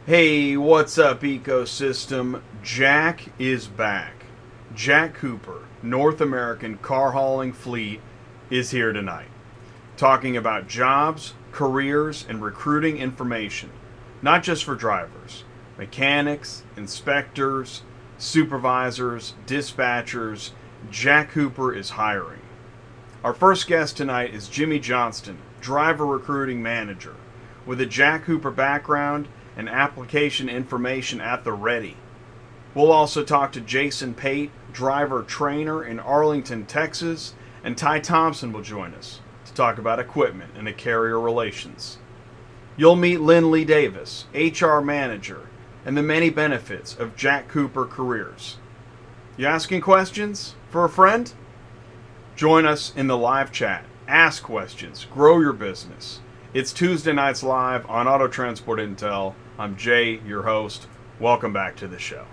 Hey, what's up, ecosystem? Jack is back. Jack Cooper, North American car hauling fleet, is here tonight, talking about jobs, careers, and recruiting information, not just for drivers, mechanics, inspectors, supervisors, dispatchers. Jack Cooper is hiring. Our first guest tonight is Jimmy Johnston, driver recruiting manager, with a Jack Cooper background and application information at the ready. We'll also talk to Jason Pate, driver trainer in Arlington, Texas, and Thompson will join us to talk about equipment and the carrier relations. You'll meet Lindley Davis, HR manager, and the many benefits of Jack Cooper careers. You asking questions for a friend? Join us in the live chat. Ask questions. Grow your business. It's Tuesday nights live on Auto Transport Intel. I'm Jay, your host. Welcome back to the show.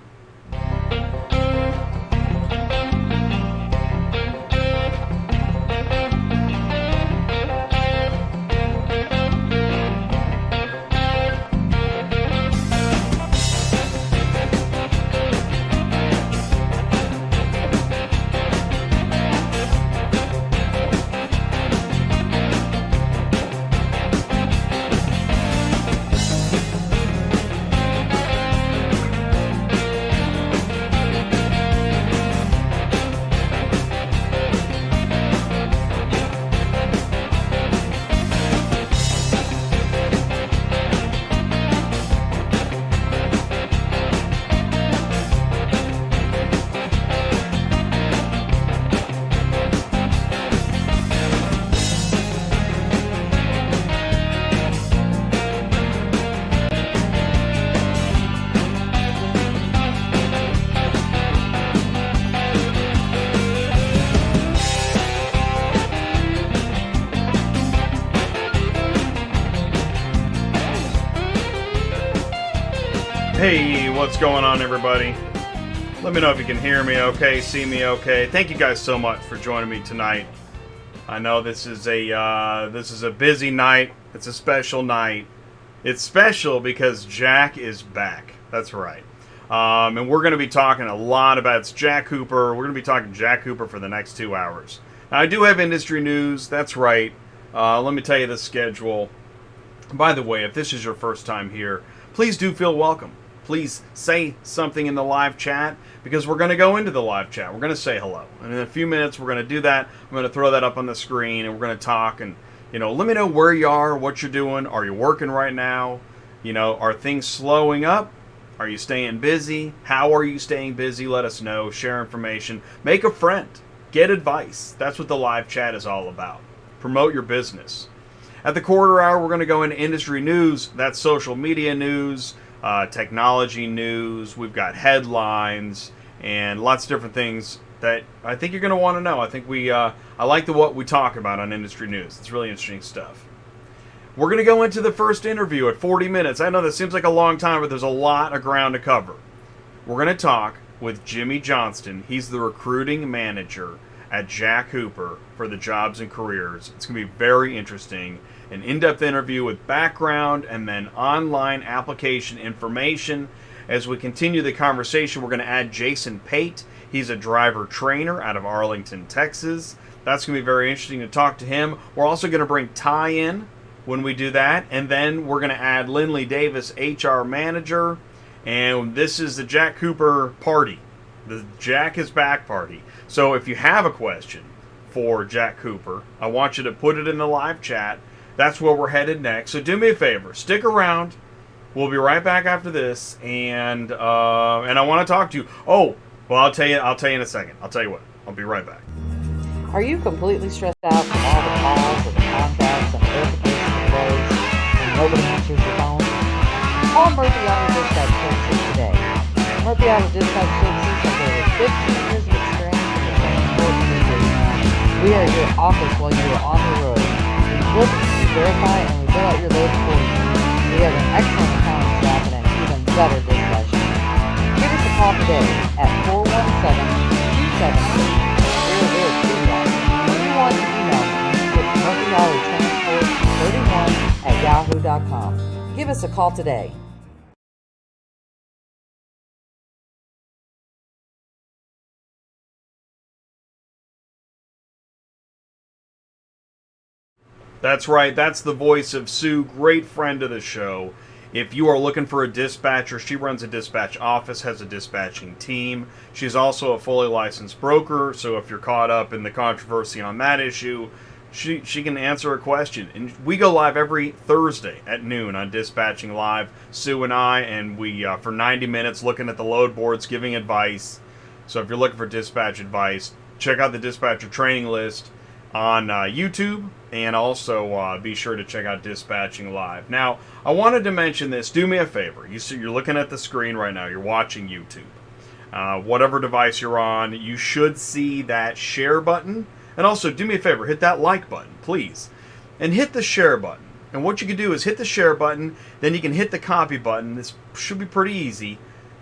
Hey, what's going on, everybody? Let me know if you can hear me okay, see me okay. Thank you guys so much for joining me tonight. I know this is a busy night. It's a special night. It's special because Jack is back. That's right. And we're going to be talking a lot about it's Jack Cooper. We're going to be talking Jack Cooper for the next 2 hours. Now, I do have industry news. That's right. Let me tell you the schedule. By the way, if this is your first time here, please do feel welcome. Please say something in the live chat because we're going to go into the live chat. We're going to say hello. And in a few minutes, we're going to do that. I'm going to throw that up on the screen and we're going to talk. And, let me know where you are, what you're doing. Are you working right now? Are things slowing up? Are you staying busy? How are you staying busy? Let us know. Share information. Make a friend. Get advice. That's what the live chat is all about. Promote your business. At the quarter hour, we're going to go into industry news. That's social media news. Technology news, we've got headlines, and lots of different things that I think you're going to want to know. I think I like what we talk about on industry news. It's really interesting stuff. We're going to go into the first interview at 40 minutes. I know that seems like a long time, but there's a lot of ground to cover. We're going to talk with Jimmy Johnston. He's the recruiting manager at Jack Cooper for the jobs and careers. It's going to be very interesting. An in-depth interview with background and then online application information. As we continue the conversation, we're going to add Jason Pate. He's a driver trainer out of Arlington, Texas. That's going to be very interesting to talk to him. We're also going to bring Ty in when we do that. And then we're going to add Lindley Davis, HR manager. And this is the Jack Cooper party. The Jack is back party. So if you have a question for Jack Cooper, I want you to put it in the live chat. That's where we're headed next. So do me a favor, stick around. We'll be right back after this, and I want to talk to you. Oh, well, I'll tell you in a second. I'll tell you what. I'll be right back. Are you completely stressed out from all the calls and contacts and verification flows and nobody answers your phone? Call Murphy Auto Dispatch Services today. Murphy Auto Dispatch Services has over 15 years of experience in the transport industry. We are at your office while you are on the road. We book, we verify, and we fill out your load for you. We have an excellent accounting staff and an even better dispatch. Give us a call today at 417-276-0021. If you want to email me, it's murphyauto31@yahoo.com. Give us a call today. That's right. That's the voice of Sue, great friend of the show. If you are looking for a dispatcher, she runs a dispatch office, has a dispatching team. She's also a fully licensed broker, so if you're caught up in the controversy on that issue, she can answer a question. And we go live every Thursday at noon on Dispatching Live, Sue and I, and we, for 90 minutes, looking at the load boards, giving advice. So if you're looking for dispatch advice, check out the dispatcher training list on YouTube, and also be sure to check out Dispatching Live. Now, I wanted to mention this. Do me a favor. You're looking at the screen right now. You're watching YouTube. Whatever device you're on, you should see that share button. And also, do me a favor. Hit that like button, please. And hit the share button. And what you can do is hit the share button, then you can hit the copy button. This should be pretty easy.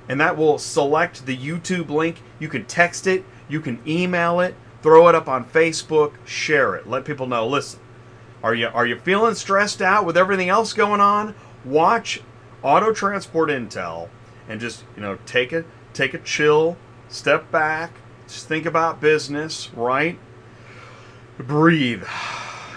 And that will select the YouTube link. You can text it. You can email it. Throw it up on Facebook, share it. Let people know, listen, are you feeling stressed out with everything else going on? Watch Auto Transport Intel and just, take a chill, step back, just think about business, right? Breathe.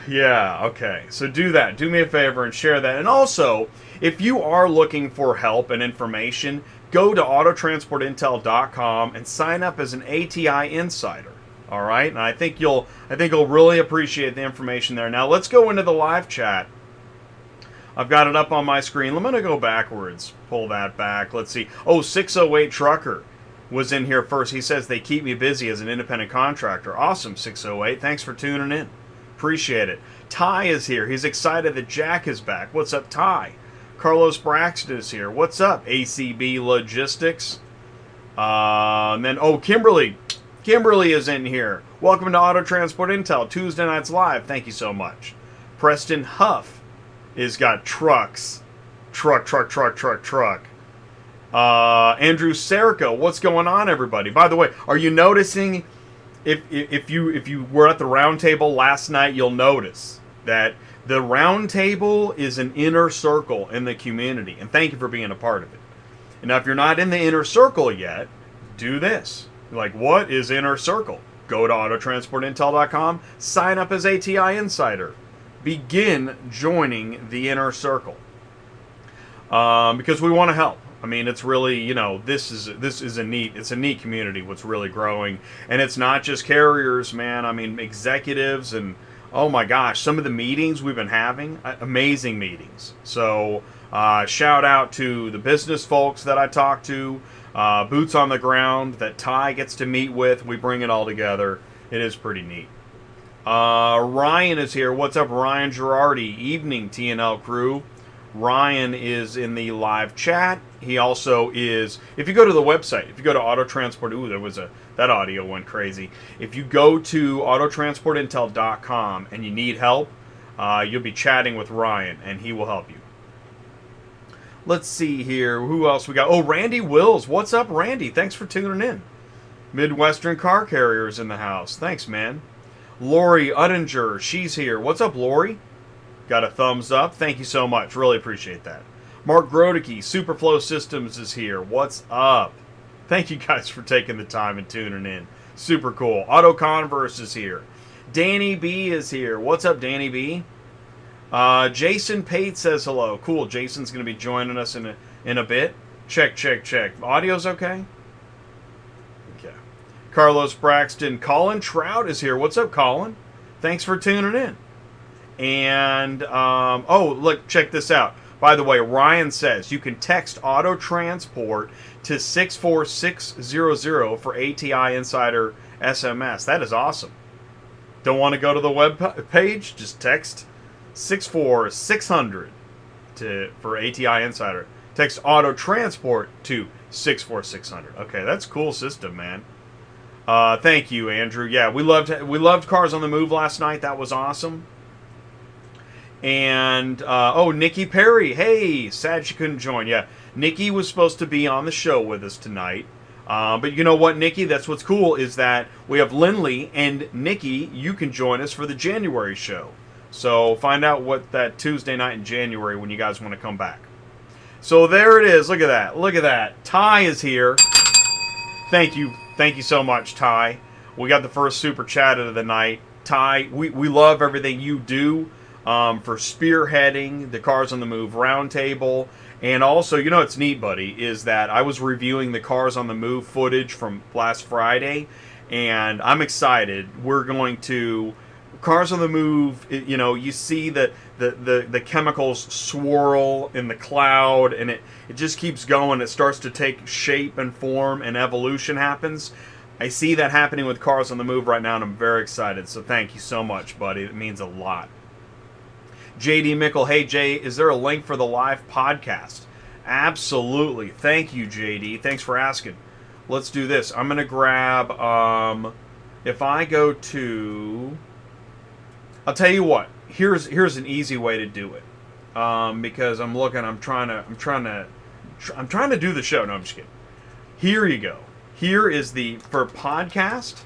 Yeah, okay. So do that. Do me a favor and share that. And also, if you are looking for help and information, go to autotransportintel.com and sign up as an ATI insider. All right, and I think you'll really appreciate the information there. Now let's go into the live chat. I've got it up on my screen. I'm going to go backwards. Pull that back. Let's see. Oh, 608 Trucker was in here first. He says they keep me busy as an independent contractor. Awesome, 608. Thanks for tuning in. Appreciate it. Ty is here. He's excited that Jack is back. What's up, Ty? Carlos Braxton is here. What's up, ACB Logistics? And then, Kimberly. Kimberly is in here. Welcome to Auto Transport Intel, Tuesday nights live. Thank you so much. Preston Huff is got trucks. Truck. Andrew Serico, what's going on, everybody? By the way, are you noticing, if you were at the round table last night, you'll notice that the round table is an inner circle in the community. And thank you for being a part of it. And now, if you're not in the inner circle yet, do this. Like, what is Inner Circle? Go to autotransportintel.com, sign up as ATI Insider. Begin joining the Inner Circle. Because we want to help. I mean, it's really, this is a neat community, what's really growing. And it's not just carriers, man. I mean, executives and, oh my gosh, some of the meetings we've been having, amazing meetings. So, shout out to the business folks that I talk to. Boots on the ground that Ty gets to meet with. We bring it all together. It is pretty neat. Ryan is here. What's up, Ryan Girardi? Evening, TNL crew. Ryan is in the live chat. He also is, if you go to the website, if you go to Auto Transport, that audio went crazy. If you go to autotransportintel.com and you need help, you'll be chatting with Ryan and he will help you. Let's see here. Who else we got? Oh, Randy Wills. What's up, Randy? Thanks for tuning in. Midwestern Car Carriers in the house. Thanks, man. Lori Uttinger. She's here. What's up, Lori? Got a thumbs up. Thank you so much. Really appreciate that. Mark Grodicke. Superflow Systems is here. What's up? Thank you guys for taking the time and tuning in. Super cool. Auto Converse is here. Danny B is here. What's up, Danny B? Jason Pate says hello. Cool. Jason's going to be joining us in a bit. Check. Audio's okay? Okay. Carlos Braxton. Colin Trout is here. What's up, Colin? Thanks for tuning in. And, look, check this out. By the way, Ryan says you can text Auto Transport to 64600 for ATI Insider SMS. That is awesome. Don't want to go to the web page? Just text 64600 for ATI Insider. Text Auto Transport to 64600. Okay, that's a cool system, man. Thank you, Andrew. Yeah, we loved Cars on the Move last night. That was awesome. And Nikki Perry. Hey, sad she couldn't join. Yeah, Nikki was supposed to be on the show with us tonight. But you know what, Nikki? That's what's cool is that we have Lindley and Nikki. You can join us for the January show. So find out what that Tuesday night in January when you guys want to come back. So there it is. Look at that. Look at that. Ty is here. Thank you. Thank you so much, Ty. We got the first super chat of the night. Ty, we love everything you do. for spearheading the Cars on the Move roundtable. And also, you know what's neat, buddy, is that I was reviewing the Cars on the Move footage from last Friday, and I'm excited. We're going to... Cars on the Move, you know, you see the chemicals swirl in the cloud, and it just keeps going. It starts to take shape and form, and evolution happens. I see that happening with Cars on the Move right now, and I'm very excited. So thank you so much, buddy. It means a lot. JD Mickle, hey Jay, is there a link for the live podcast? Absolutely. Thank you, JD. Thanks for asking. Let's do this. I'm going to grab, if I go to, I'll tell you what, here's an easy way to do it. Because I'm trying to do the show. No, I'm just kidding. Here you go. Here is for podcast.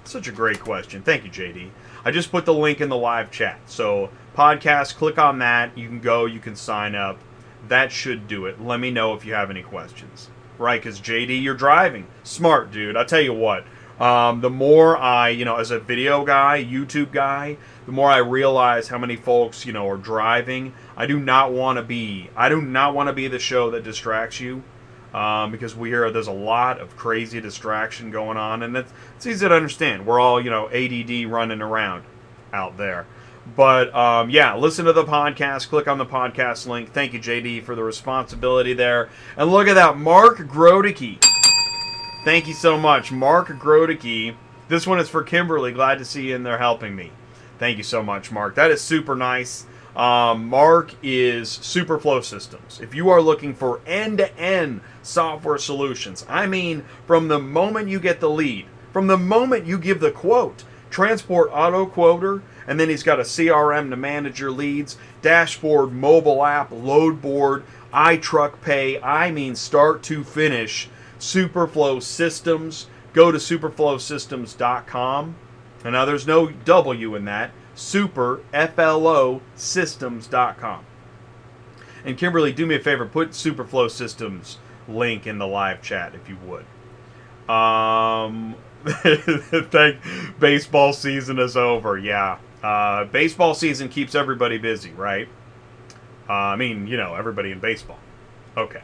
Such a great question. Thank you, JD. I just put the link in the live chat. So podcast, click on that. You can go, you can sign up. That should do it. Let me know if you have any questions. Right, because JD, you're driving. Smart, dude. I'll tell you what. The more I, as a video guy, YouTube guy, the more I realize how many folks, are driving. I do not want to be the show that distracts you. Because there's a lot of crazy distraction going on, and it's easy to understand. We're all, ADD running around out there. But, listen to the podcast. Click on the podcast link. Thank you, JD, for the responsibility there. And look at that, Mark Grodicke. Thank you so much, Mark Grodicke. This one is for Kimberly. Glad to see you in there helping me. Thank you so much, Mark. That is super nice. Mark is Superflow Systems. If you are looking for end-to-end software solutions, I mean, from the moment you get the lead, from the moment you give the quote, transport auto quoter, and then he's got a CRM to manage your leads, dashboard, mobile app, load board, iTruck Pay, I mean, start to finish, Superflow Systems. Go to superflowsystems.com. And now there's no W in that. superflowsystems.com. And Kimberly, do me a favor, put Superflow Systems link in the live chat if you would. Baseball season is over. Yeah. Baseball season keeps everybody busy, right? Everybody in baseball. Okay.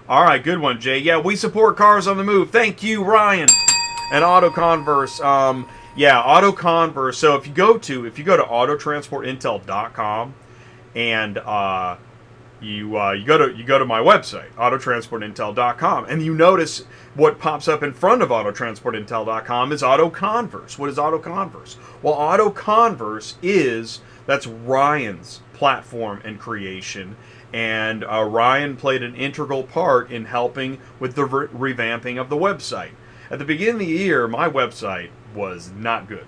All right, good one, Jay. Yeah, we support Cars on the Move. Thank you, Ryan. And AutoConverse. AutoConverse. So if you go to autotransportintel.com and you go to my website, autotransportintel.com, and you notice what pops up in front of autotransportintel.com is AutoConverse. What is AutoConverse? Well, AutoConverse that's Ryan's platform and creation, and Ryan played an integral part in helping with the revamping of the website. At the beginning of the year, my website was not good.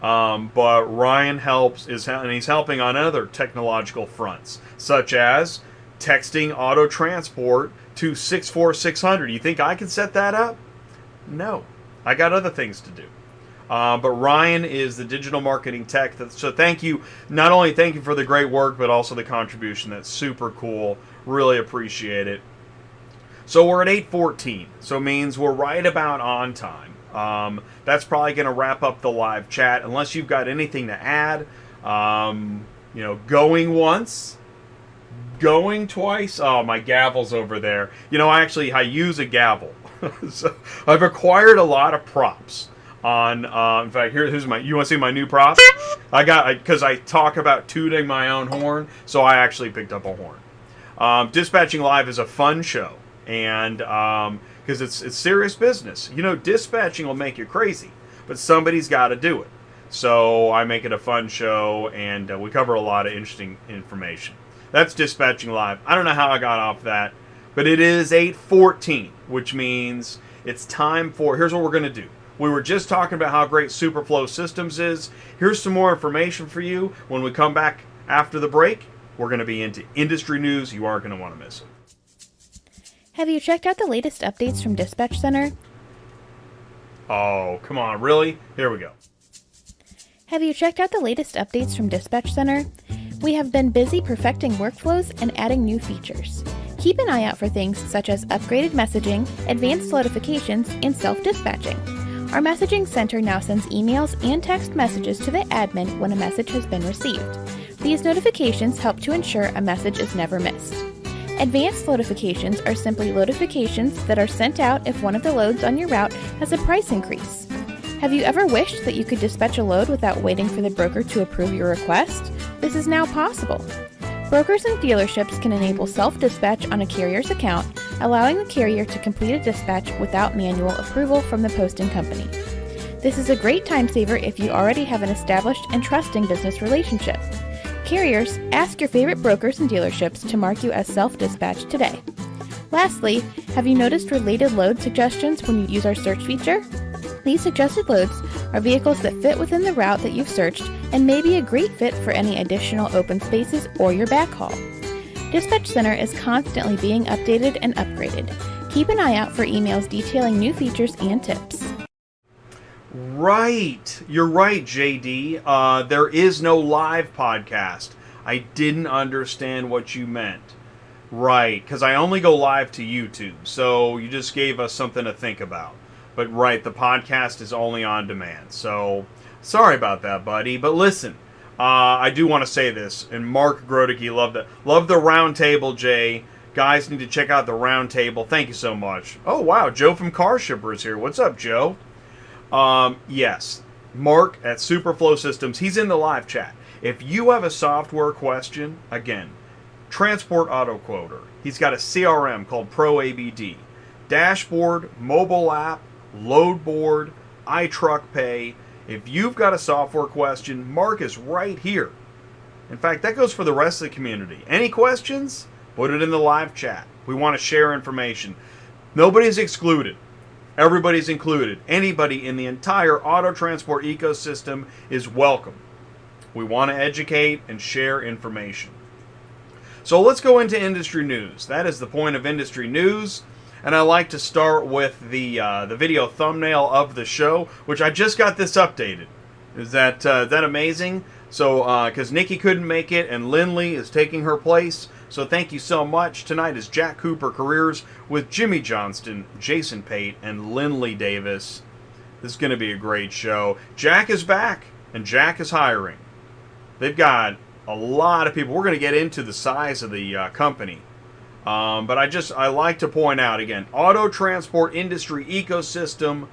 But Ryan and he's helping on other technological fronts, such as texting auto transport to 64600. You think I can set that up? No. I got other things to do. But Ryan is the digital marketing tech. So thank you. Not only thank you for the great work, but also the contribution. That's super cool. Really appreciate it. So we're at 8:14. So it means we're right about on time. That's probably going to wrap up the live chat, unless you've got anything to add. Going once, going twice. Oh, my gavel's over there. I use a gavel. So I've acquired a lot of props. In fact, here's my. You want to see my new prop? Because I talk about tooting my own horn, so I actually picked up a horn. Dispatching Live is a fun show, and because it's serious business. Dispatching will make you crazy, but somebody's got to do it. So I make it a fun show, and we cover a lot of interesting information. That's Dispatching Live. I don't know how I got off that, but it is 8:14, which means it's time for. Here's what we're going to do. We were just talking about how great Superflow Systems is. Here's some more information for you. When we come back after the break, we're going to be into industry news. You aren't going to want to miss it. Have you checked out the latest updates from Dispatch Center? Oh, come on, really? Here we go. Have you checked out the latest updates from Dispatch Center? We have been busy perfecting workflows and adding new features. Keep an eye out for things such as upgraded messaging, advanced notifications, and self-dispatching. Our messaging center now sends emails and text messages to the admin when a message has been received. These notifications help to ensure a message is never missed. Advanced notifications are simply notifications that are sent out if one of the loads on your route has a price increase. Have you ever wished that you could dispatch a load without waiting for the broker to approve your request? This is now possible. Brokers and dealerships can enable self-dispatch on a carrier's account, allowing the carrier to complete a dispatch without manual approval from the posting company. This is a great time saver if you already have an established and trusting business relationship. Carriers, ask your favorite brokers and dealerships to mark you as self-dispatch today. Lastly, have you noticed related load suggestions when you use our search feature? These suggested loads are vehicles that fit within the route that you've searched and may be a great fit for any additional open spaces or your backhaul. Dispatch Center is constantly being updated and upgraded. Keep an eye out for emails detailing new features and tips. Right. You're right, JD. There is no live podcast. I didn't understand what you meant. Right, because I only go live to YouTube, so you just gave us something to think about. But right, the podcast is only on demand. So, sorry about that, buddy. But listen, I do want to say this. And Mark Grodicke loved the round table, Jay. Guys need to check out the round table. Thank you so much. Oh, wow. Joe from Car Shipper is here. What's up, Joe? Yes. Mark at Superflow Systems. He's in the live chat. If you have a software question, again, Transport Auto Quoter. He's got a CRM called Pro ABD. Dashboard, mobile app, load board, iTruck Pay. If you've got a software question, Mark is right here. In fact, that goes for the rest of the community. Any questions? Put it in the live chat. We want to share information. Nobody's excluded. Everybody's included. Anybody in the entire auto transport ecosystem is welcome. We want to educate and share information. So let's go into industry news. That is the point of industry news. And I like to start with the video thumbnail of the show, which I just got this updated. Is that amazing? So, because Nikki couldn't make it and Lindley is taking her place. So thank you so much. Tonight is Jack Cooper Careers with Jimmy Johnston, Jason Pate, and Lindley Davis. This is going to be a great show. Jack is back, and Jack is hiring. They've got a lot of people. We're going to get into the size of the company. But I like to point out again, auto transport industry ecosystem.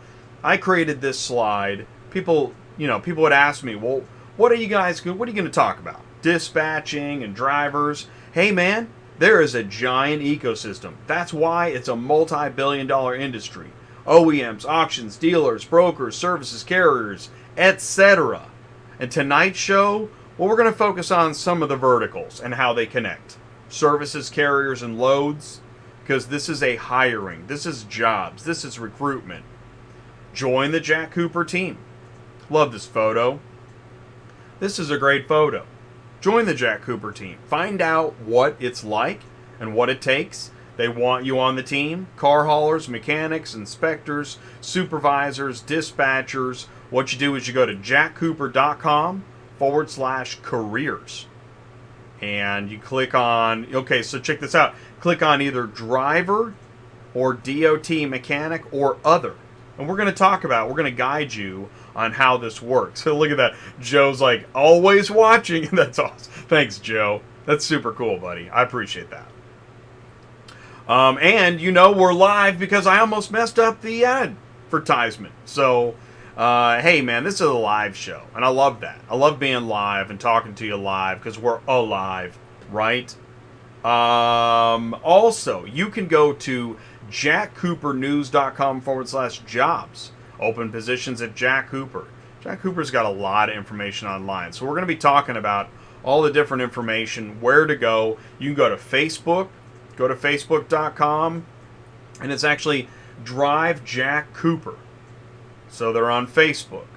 I created this slide. People would ask me, well, what are you going to talk about? Dispatching and drivers. Hey man, there is a giant ecosystem. That's why it's a multi-billion-dollar industry. OEMs, auctions, dealers, brokers, services, carriers, etc. And tonight's show, well, we're going to focus on some of the verticals and how they connect. Services, carriers, and loads, because this is a hiring. This is jobs. This is recruitment. Join the Jack Cooper team. Love this photo. This is a great photo. Join the Jack Cooper team. Find out what it's like and what it takes. They want you on the team. Car haulers, mechanics, inspectors, supervisors, dispatchers. What you do is you go to jackcooper.com/careers. And you click on, okay, so check this out. Click on either driver or DOT mechanic or other. And we're going to guide you on how this works. So look at that. Joe's like, always watching. That's awesome. Thanks, Joe. That's super cool, buddy. I appreciate that. And we're live because I almost messed up the advertisement. So, hey, man, this is a live show. And I love that. I love being live and talking to you live because we're alive, right? Also, you can go to jackcoopernews.com/jobs. Open positions at Jack Cooper. Jack Cooper's got a lot of information online. So we're going to be talking about all the different information, where to go. You can go to Facebook. Go to facebook.com. And it's actually Drive Jack Cooper. So they're on Facebook.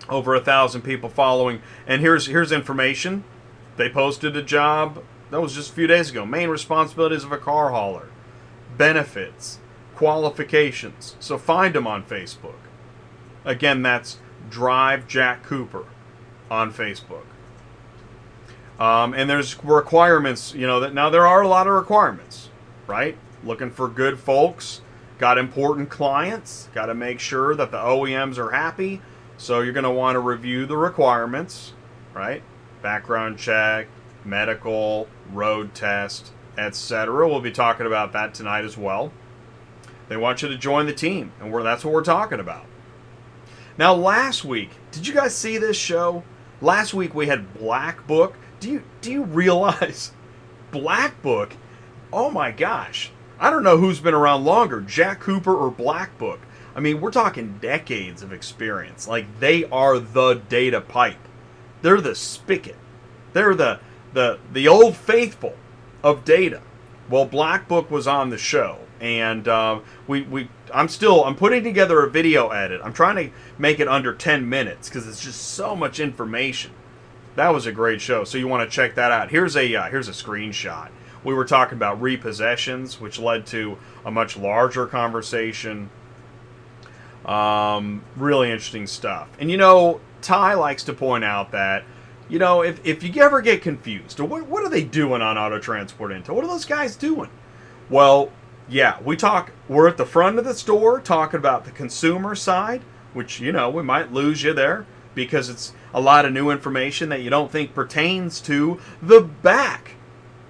Over 1,000 people following. And here's information. They posted a job. That was just a few days ago. Main responsibilities of a car hauler. Benefits. Qualifications. So find them on Facebook. Again, that's Drive Jack Cooper on Facebook. And there's requirements, now there are a lot of requirements, right? Looking for good folks, got important clients, got to make sure that the OEMs are happy. So you're going to want to review the requirements, right? background check, medical, road test, etc. We'll be talking about that tonight as well. They want you to join the team, and that's what we're talking about. Now, last week, did you guys see this show? Last week we had Black Book. Do you realize Black Book? Oh my gosh. I don't know who's been around longer, Jack Cooper or Black Book. I mean, we're talking decades of experience. Like, they are the data pipe. They're the spigot. They're the old faithful of data. Well, Black Book was on the show, and I'm putting together a video edit. I'm trying to make it under 10 minutes because it's just so much information. That was a great show, so you want to check that out. Here's a screenshot. We were talking about repossessions, which led to a much larger conversation. Really interesting stuff. And Ty likes to point out that, if you ever get confused, what are they doing on Auto Transport Intel? What are those guys doing? Well, yeah, we're at the front of the store talking about the consumer side, which, we might lose you there because it's a lot of new information that you don't think pertains to the back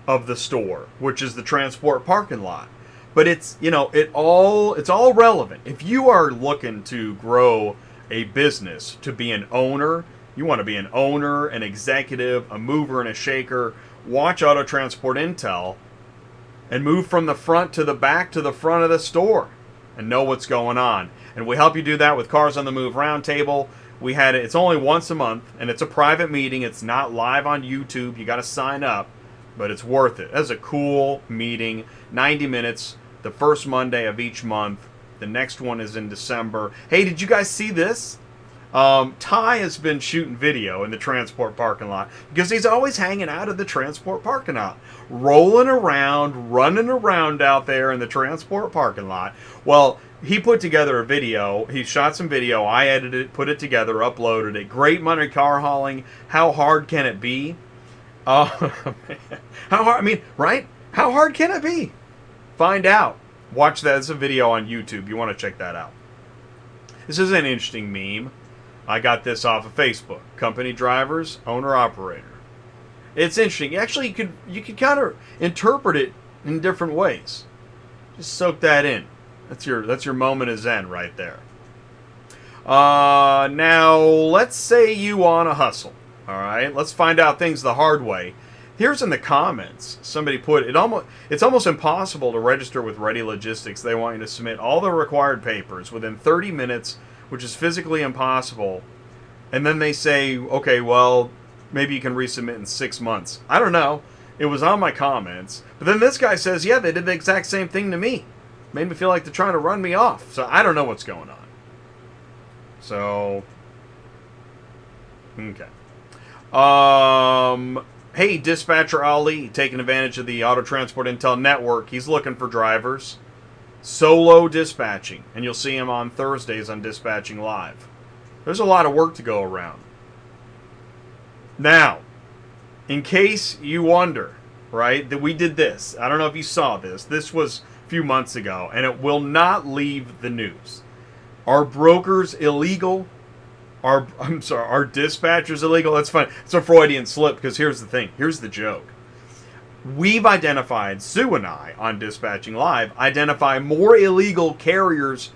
of the store, which is the transport parking lot. But it's all relevant. If you are looking to grow a business, to be an owner, you want to be an owner, an executive, a mover and a shaker, watch Auto Transport Intel and move from the front to the back to the front of the store and know what's going on. And we help you do that with Cars on the Move Roundtable. It's only once a month, and it's a private meeting. It's not live on YouTube. You got to sign up, but it's worth it. That's a cool meeting. 90 minutes, the first Monday of each month. The next one is in December. Hey, did you guys see this? Ty has been shooting video in the transport parking lot because he's always hanging out at the transport parking lot, rolling around, running around out there in the transport parking lot. Well, he put together a video. He shot some video. I edited it, put it together, uploaded it. Great money car hauling. How hard can it be? Oh, man. How hard? I mean, right? How hard can it be? Find out. Watch that. It's a video on YouTube. You want to check that out. This is an interesting meme. I got this off of Facebook. Company drivers, owner operator. It's interesting. Actually, you could kind of interpret it in different ways. Just soak that in. That's your moment of zen right there. Now let's say you want to hustle. All right, let's find out things the hard way. Here's in the comments, somebody put it's almost impossible to register with Ready Logistics. They want you to submit all the required papers within 30 minutes, which is physically impossible. And then they say, okay, well, maybe you can resubmit in 6 months. I don't know. It was on my comments. But then this guy says, yeah, they did the exact same thing to me. Made me feel like they're trying to run me off. So I don't know what's going on. So, okay. Hey, Dispatcher Ali, taking advantage of the Auto Transport Intel network. He's looking for drivers. Solo dispatching. And you'll see him on Thursdays on Dispatching Live. There's a lot of work to go around. Now, in case you wonder, right, that we did this. I don't know if you saw this. This was a few months ago, and it will not leave the news. Are brokers illegal? Are dispatchers illegal? That's fine. It's a Freudian slip, because here's the thing. Here's the joke. We've identified, Sue and I, on Dispatching Live, identify more illegal carriers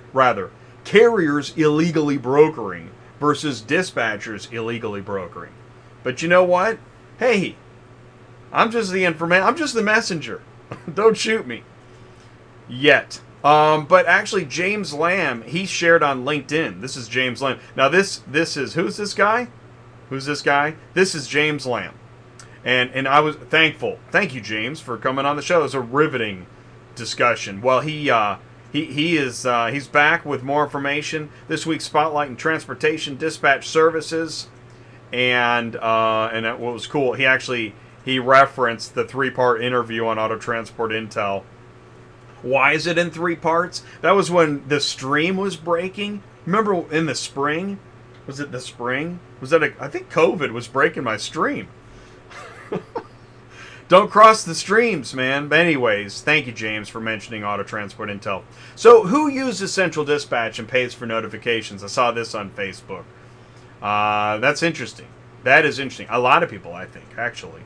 illegally brokering versus dispatchers illegally brokering. But you know what? Hey, I'm just the messenger. Don't shoot me. Yet. But actually, James Lamb, he shared on LinkedIn. This is James Lamb. Now, this is, who's this guy? Who's this guy? This is James Lamb. And I was thankful. Thank you, James, for coming on the show. It was a riveting discussion. Well, he's back with more information. This week's Spotlight and Transportation Dispatch Services. And what was cool, he referenced the 3-part interview on Auto Transport Intel. Why is it in 3 parts? That was when the stream was breaking. Remember in the spring? Was it the spring? I think COVID was breaking my stream. Don't cross the streams, man. But anyways, thank you, James, for mentioning Auto Transport Intel. So, who uses Central Dispatch and pays for notifications? I saw this on Facebook. That's interesting. That is interesting. A lot of people, I think, actually.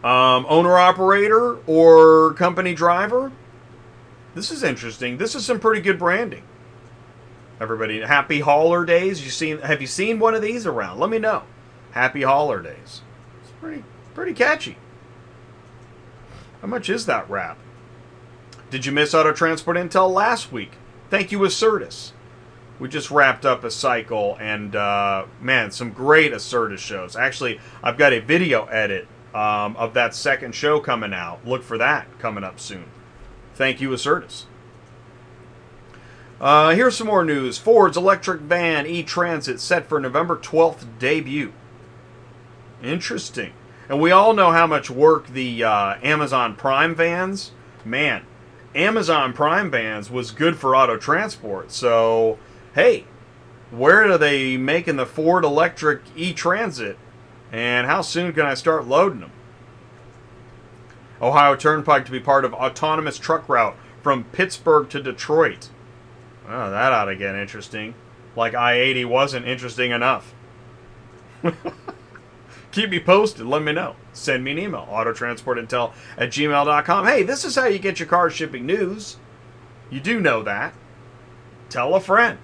Owner-operator or company driver? This is interesting. This is some pretty good branding. Everybody, Happy Hauler Days. Have you seen one of these around? Let me know. Happy Hauler Days. It's pretty catchy. How much is that wrap? Did you miss Auto Transport Intel last week? Thank you, Assertus. We just wrapped up a cycle, and man, some great Assertus shows. Actually, I've got a video edit of that second show coming out. Look for that coming up soon. Thank you, Assertus. Here's some more news. Ford's electric van E-Transit set for November 12th debut. Interesting. And we all know how much work the Amazon Prime vans. Man, Amazon Prime vans was good for auto transport. So, hey, where are they making the Ford electric E-Transit? And how soon can I start loading them? Ohio Turnpike to be part of autonomous truck route from Pittsburgh to Detroit. Oh, that ought to get interesting. Like I-80 wasn't interesting enough. Keep me posted. Let me know. Send me an email. autotransportintel@gmail.com. Hey, this is how you get your car shipping news. You do know that. Tell a friend.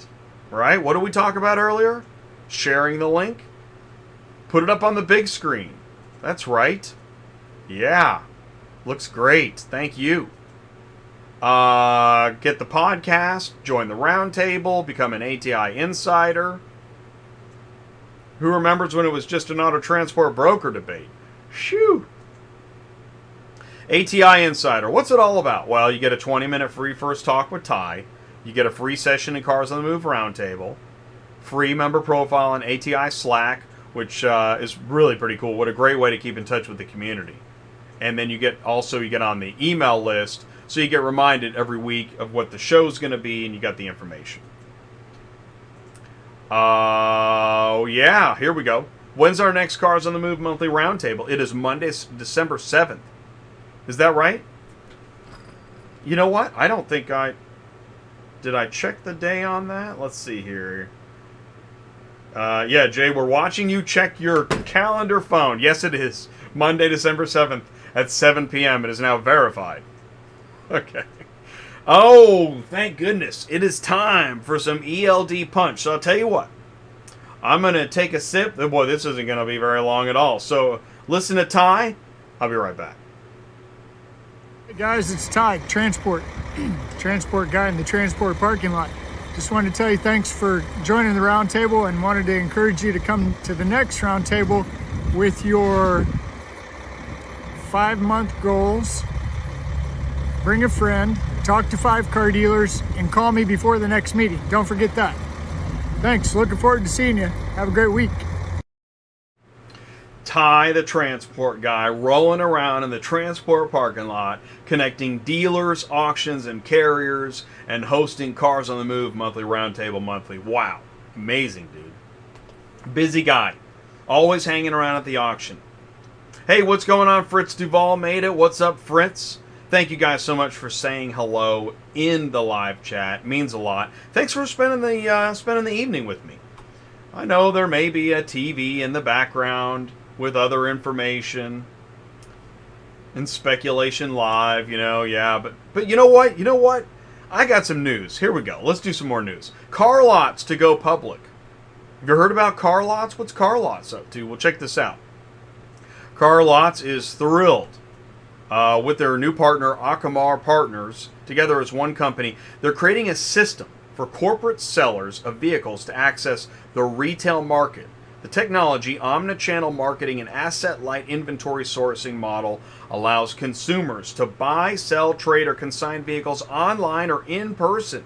Right? What did we talk about earlier? Sharing the link. Put it up on the big screen. That's right. Yeah. Looks great. Thank you. Get the podcast. Join the roundtable. Become an ATI insider. Who remembers when it was just an auto transport broker debate? Shoo! ATI Insider. What's it all about? Well, you get a 20-minute free first talk with Ty. You get a free session in Cars on the Move Roundtable. Free member profile in ATI Slack, which is really pretty cool. What a great way to keep in touch with the community. And then you get on the email list, so you get reminded every week of what the show's going to be, and you got the information. Oh, yeah, here we go. When's our next Cars on the Move monthly roundtable? It is Monday, December 7th. Is that right? You know what? I don't think did I check the day on that? Let's see here. Yeah, Jay, we're watching you check your calendar phone. Yes, it is. Monday, December 7th at 7 p.m. It is now verified. Okay. Oh, thank goodness. It is time for some ELD punch. So I'll tell you what. I'm going to take a sip. Boy, this isn't going to be very long at all. So listen to Ty. I'll be right back. Hey guys, it's Ty, transport guy in the transport parking lot. Just wanted to tell you thanks for joining the roundtable and wanted to encourage you to come to the next roundtable with your 5-month goals. Bring a friend, talk to 5 car dealers, and call me before the next meeting. Don't forget that. Thanks. Looking forward to seeing you. Have a great week. Ty, the transport guy, rolling around in the transport parking lot, connecting dealers, auctions, and carriers, and hosting Cars on the Move monthly roundtable monthly. Wow. Amazing, dude. Busy guy. Always hanging around at the auction. Hey, what's going on? Fritz Duval made it. What's up, Fritz? Thank you guys so much for saying hello in the live chat. It means a lot. Thanks for spending the evening with me. I know there may be a TV in the background with other information and speculation live, yeah. But you know what? You know what? I got some news. Here we go. Let's do some more news. Car Lots to go public. Have you heard about Car Lots? What's Car Lots up to? Well, check this out. Car Lots is thrilled with their new partner, Akamar Partners, together as one company. They're creating a system for corporate sellers of vehicles to access the retail market. The technology, omnichannel marketing, and asset-light inventory sourcing model allows consumers to buy, sell, trade, or consign vehicles online or in person.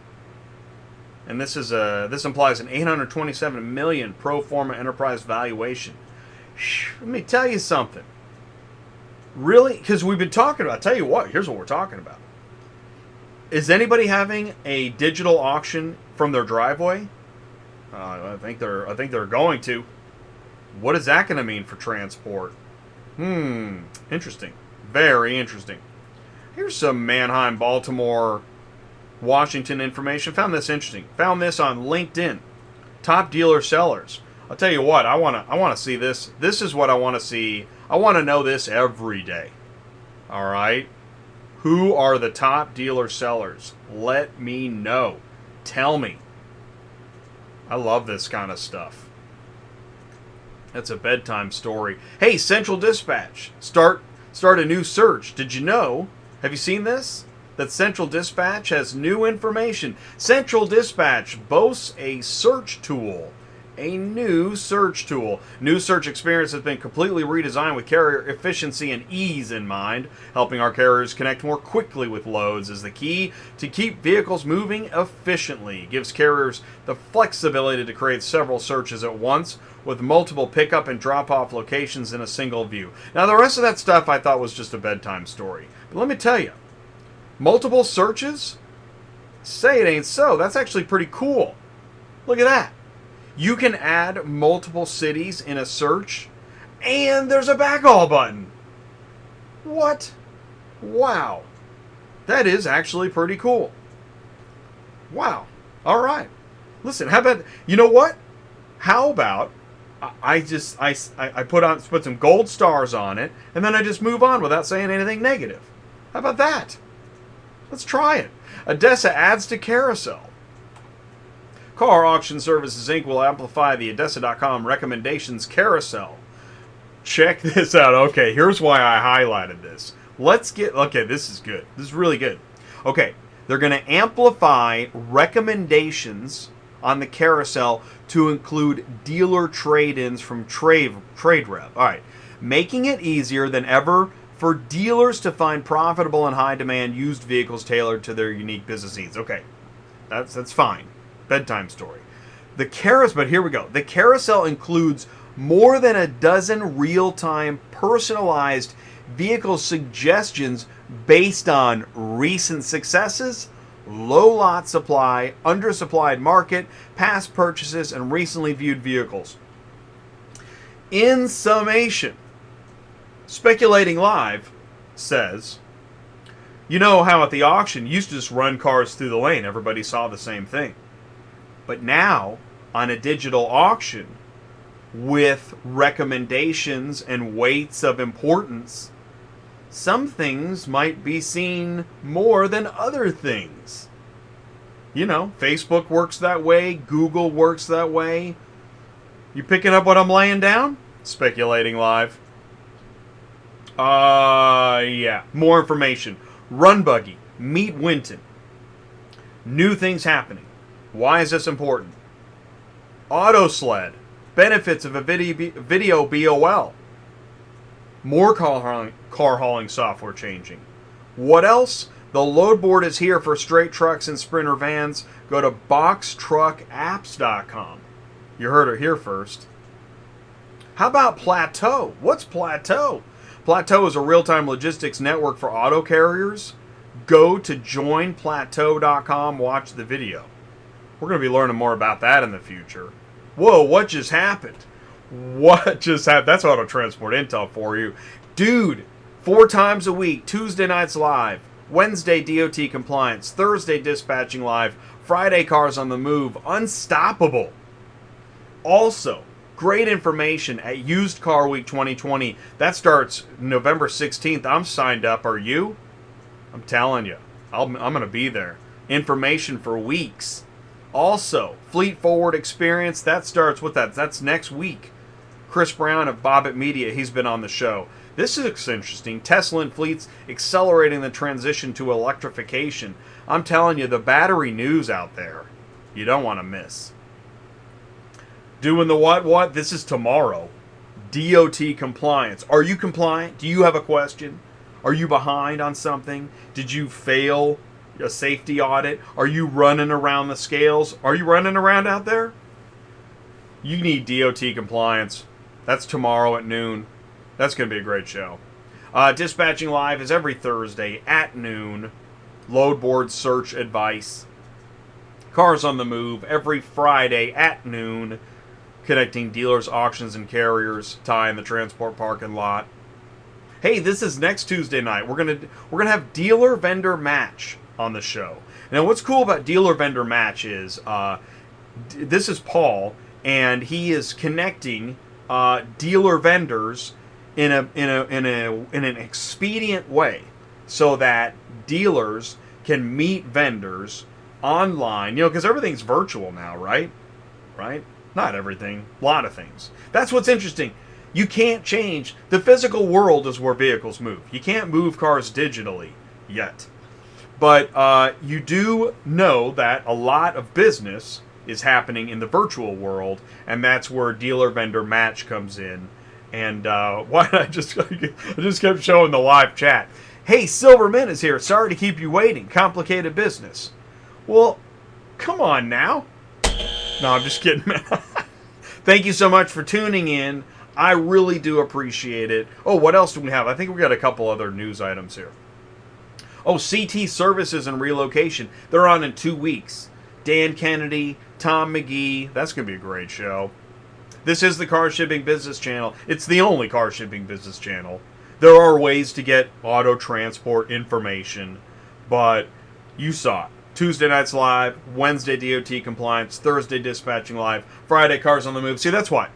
And this implies an $827 million pro forma enterprise valuation. Let me tell you something. Really? Because we've been talking about, I'll tell you what, here's what we're talking about. Is anybody having a digital auction from their driveway? I think they're going to. What is that going to mean for transport? Interesting. Very interesting. Here's some Mannheim, Baltimore, Washington information. Found this interesting. Found this on LinkedIn. Top dealer sellers. I'll tell you what, I want to see this. This is what I want to see. I want to know this every day. All right? Who are the top dealer sellers? Let me know. Tell me. I love this kind of stuff. That's a bedtime story. Hey, Central Dispatch, start a new search. Did you know? Have you seen this? That Central Dispatch has new information. Central Dispatch boasts a search tool. A new search tool. New search experience has been completely redesigned with carrier efficiency and ease in mind. Helping our carriers connect more quickly with loads is the key to keep vehicles moving efficiently. It gives carriers the flexibility to create several searches at once with multiple pickup and drop-off locations in a single view. Now, the rest of that stuff I thought was just a bedtime story. But let me tell you, multiple searches? Say it ain't so. That's actually pretty cool. Look at that. You can add multiple cities in a search, and there's a backhaul button. What? Wow. That is actually pretty cool. Wow. All right. Listen, how about, you know what? How about I put some gold stars on it, and then I just move on without saying anything negative. How about that? Let's try it. ADESA adds to carousel. Car Auction Services Inc. will amplify the ADESA.com recommendations carousel. Check this out. Okay, here's why I highlighted this. Okay, this is good. This is really good. Okay, they're going to amplify recommendations on the carousel to include dealer trade-ins from TradeRev. All right, making it easier than ever for dealers to find profitable and high-demand used vehicles tailored to their unique business needs. Okay, that's fine. Bedtime story. But here we go. The carousel includes more than a dozen real-time personalized vehicle suggestions based on recent successes, low lot supply, undersupplied market, past purchases, and recently viewed vehicles. In summation, Speculating Live says, you know how at the auction you used to just run cars through the lane. Everybody saw the same thing. But now, on a digital auction, with recommendations and weights of importance, some things might be seen more than other things. You know, Facebook works that way, Google works that way. You picking up what I'm laying down? Speculating Live. Yeah. More information. Run Buggy. Meet Winton. New things happening. Why is this important? Autosled. Benefits of a video BOL. More car hauling software changing. What else? The load board is here for straight trucks and Sprinter vans. Go to boxtruckapps.com. You heard it here first. How about Plateau? What's Plateau? Plateau is a real-time logistics network for auto carriers. Go to joinplateau.com. Watch the video. We're going to be learning more about that in the future. Whoa, what just happened? What just happened? That's Auto Transport Intel for you. Dude, 4 times a week, Tuesday nights live, Wednesday DOT compliance, Thursday dispatching live, Friday cars on the move, unstoppable. Also, great information at Used Car Week 2020. That starts November 16th. I'm signed up. Are you? I'm telling you, I'm going to be there. Information for weeks. Also, Fleet Forward Experience, that starts with that. That's next week. Chris Brown of Bobbit Media, he's been on the show. This is interesting. Tesla and fleets accelerating the transition to electrification. I'm telling you, the battery news out there, you don't want to miss. Doing the what? This is tomorrow. DOT compliance. Are you compliant? Do you have a question? Are you behind on something? Did you fail a safety audit? Are you running around the scales? Are you running around out there? You need DOT compliance. That's tomorrow at noon. That's going to be a great show. Dispatching Live is every Thursday at noon. Load board search advice. Cars on the Move every Friday at noon. Connecting dealers, auctions, and carriers. Ty in the transport parking lot. Hey, this is next Tuesday night. We're gonna have dealer vendor match on the show. Now, what's cool about dealer vendor match is this is Paul. and he is connecting dealer vendors in an expedient way, so that dealers can meet vendors online. Because everything's virtual now, right? Right? Not everything, a lot of things. That's what's interesting. You can't change. The physical world is where vehicles move. You can't move cars digitally yet. But you do know that a lot of business is happening in the virtual world, and that's where dealer-vendor match comes in. And why did I just kept showing the live chat. Hey, Silverman is here. Sorry to keep you waiting. Complicated business. Well, come on now. No, I'm just kidding, man. Thank you so much for tuning in. I really do appreciate it. Oh, what else do we have? I think we got a couple other news items here. Oh, CT Services and Relocation. They're on in 2 weeks. Dan Kennedy, Tom McGee. That's going to be a great show. This is the Car Shipping Business Channel. It's the only car shipping business channel. There are ways to get auto transport information, but you saw it. Tuesday nights live, Wednesday DOT compliance, Thursday dispatching live, Friday cars on the move. See, that's why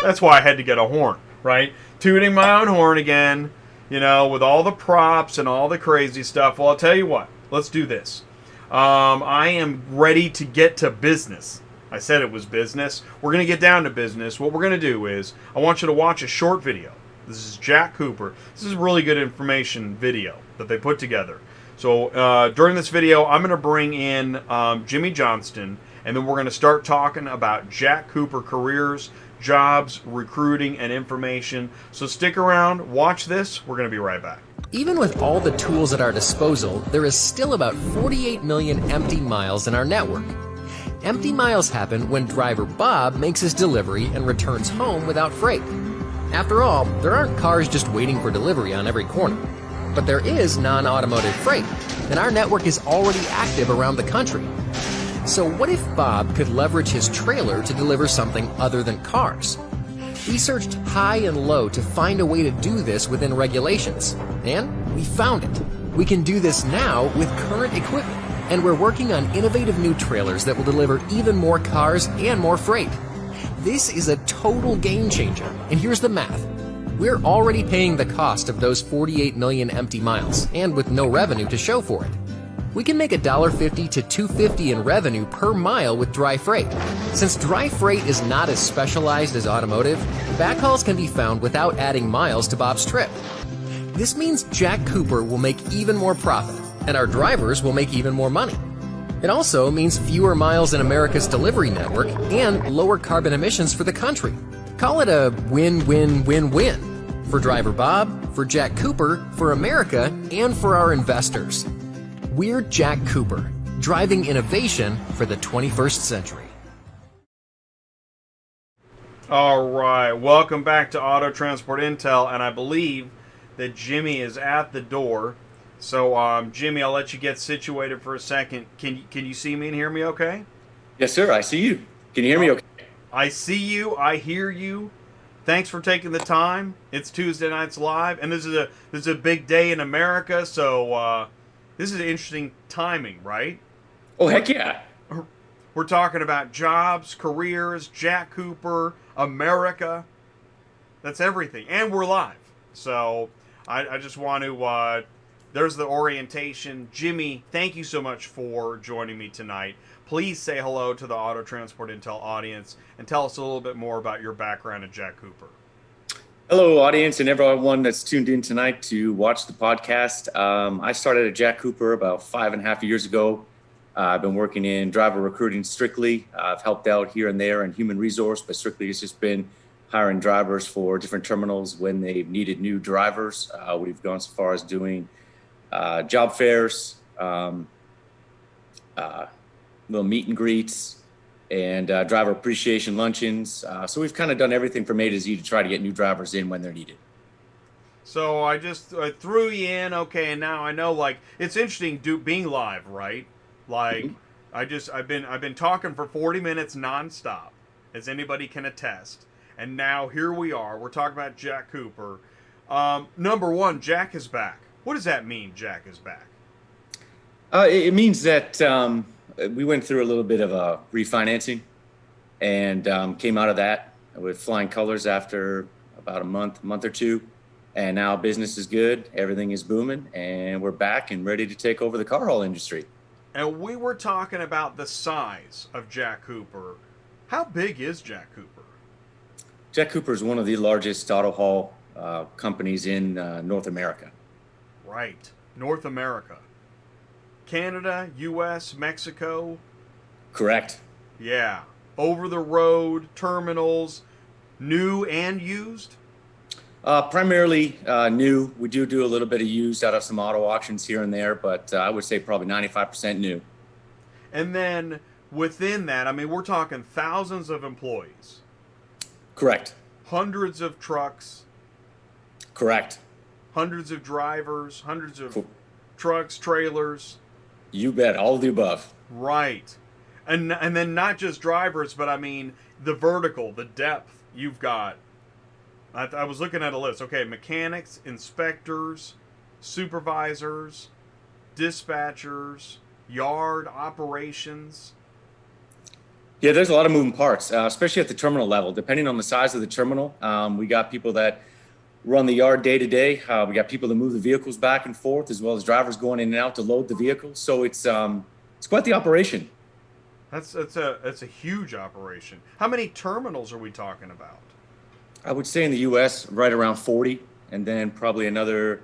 I had to get a horn, right? Tooting my own horn again, with all the props and all the crazy stuff. Well, I'll tell you what. Let's do this. I am ready to get to business. I said it was business. We're going to get down to business. What we're going to do is I want you to watch a short video. This is Jack Cooper. This is a really good information video that they put together. So during this video, I'm going to bring in Jimmy Johnston, and then we're going to start talking about Jack Cooper careers, jobs, recruiting, and information. So stick around, watch this. We're going to be right back. Even with all the tools at our disposal, there is still about 48 million empty miles in our network. Empty miles happen when driver Bob makes his delivery and returns home without freight. After all, there aren't cars just waiting for delivery on every corner. But there is non-automotive freight, and our network is already active around the country. So what if Bob could leverage his trailer to deliver something other than cars? We searched high and low to find a way to do this within regulations, and we found it. We can do this now with current equipment, and we're working on innovative new trailers that will deliver even more cars and more freight. This is a total game changer, and here's the math. We're already paying the cost of those 48 million empty miles, and with no revenue to show for it. We can make $1.50 to $2.50 in revenue per mile with dry freight. Since dry freight is not as specialized as automotive, backhauls can be found without adding miles to Bob's trip. This means Jack Cooper will make even more profit, and our drivers will make even more money. It also means fewer miles in America's delivery network and lower carbon emissions for the country. Call it a win-win-win-win for driver Bob, for Jack Cooper, for America, and for our investors. We're Jack Cooper, driving innovation for the 21st century. All right, welcome back to Auto Transport Intel, and I believe that Jimmy is at the door. So, Jimmy, I'll let you get situated for a second. Can you see me and hear me okay? Yes, sir. I see you. Can you hear me okay? I see you. I hear you. Thanks for taking the time. It's Tuesday Nights Live, and this is a big day in America, so this is interesting timing, right? Oh, heck yeah. We're talking about jobs, careers, Jack Cooper, America. That's everything. And we're live. So I just want to... there's the orientation. Jimmy, thank you so much for joining me tonight. Please say hello to the Auto Transport Intel audience and tell us a little bit more about your background at Jack Cooper. Hello, audience, and everyone that's tuned in tonight to watch the podcast. I started at Jack Cooper about 5.5 years ago. I've been working in driver recruiting strictly. I've helped out here and there in human resource, but strictly it's just been hiring drivers for different terminals when they've needed new drivers. We've gone so far as doing job fairs, little meet and greets, and driver appreciation luncheons. So we've kind of done everything from A to Z to try to get new drivers in when they're needed. So I threw you in, okay, and now I know, like, it's interesting being live, right? Like, I've been talking for 40 minutes nonstop, as anybody can attest, and now here we are. We're talking about Jack Cooper. Number one, Jack is back. What does that mean, Jack is back? It means that we went through a little bit of a refinancing, and came out of that with flying colors after about a month or two. And now business is good, everything is booming, and we're back and ready to take over the car haul industry. And we were talking about the size of Jack Cooper. How big is Jack Cooper? Jack Cooper is one of the largest auto haul companies in North America. Right. North America. Canada, U.S., Mexico. Correct. Yeah. Over the road, terminals, new and used? Primarily new. We do a little bit of used out of some auto auctions here and there, but I would say probably 95% new. And then within that, I mean, we're talking thousands of employees. Correct. Hundreds of trucks. Correct. Hundreds of drivers, hundreds of trucks, trailers. You bet. All of the above. Right. And then not just drivers, but I mean the vertical, the depth you've got. I was looking at a list. Okay, mechanics, inspectors, supervisors, dispatchers, yard operations. Yeah, there's a lot of moving parts, especially at the terminal level. Depending on the size of the terminal, we got people that run the yard day to day. We got people that move the vehicles back and forth, as well as drivers going in and out to load the vehicles. So it's quite the operation. That's a huge operation. How many terminals are we talking about? I would say in the U.S. right around 40, and then probably another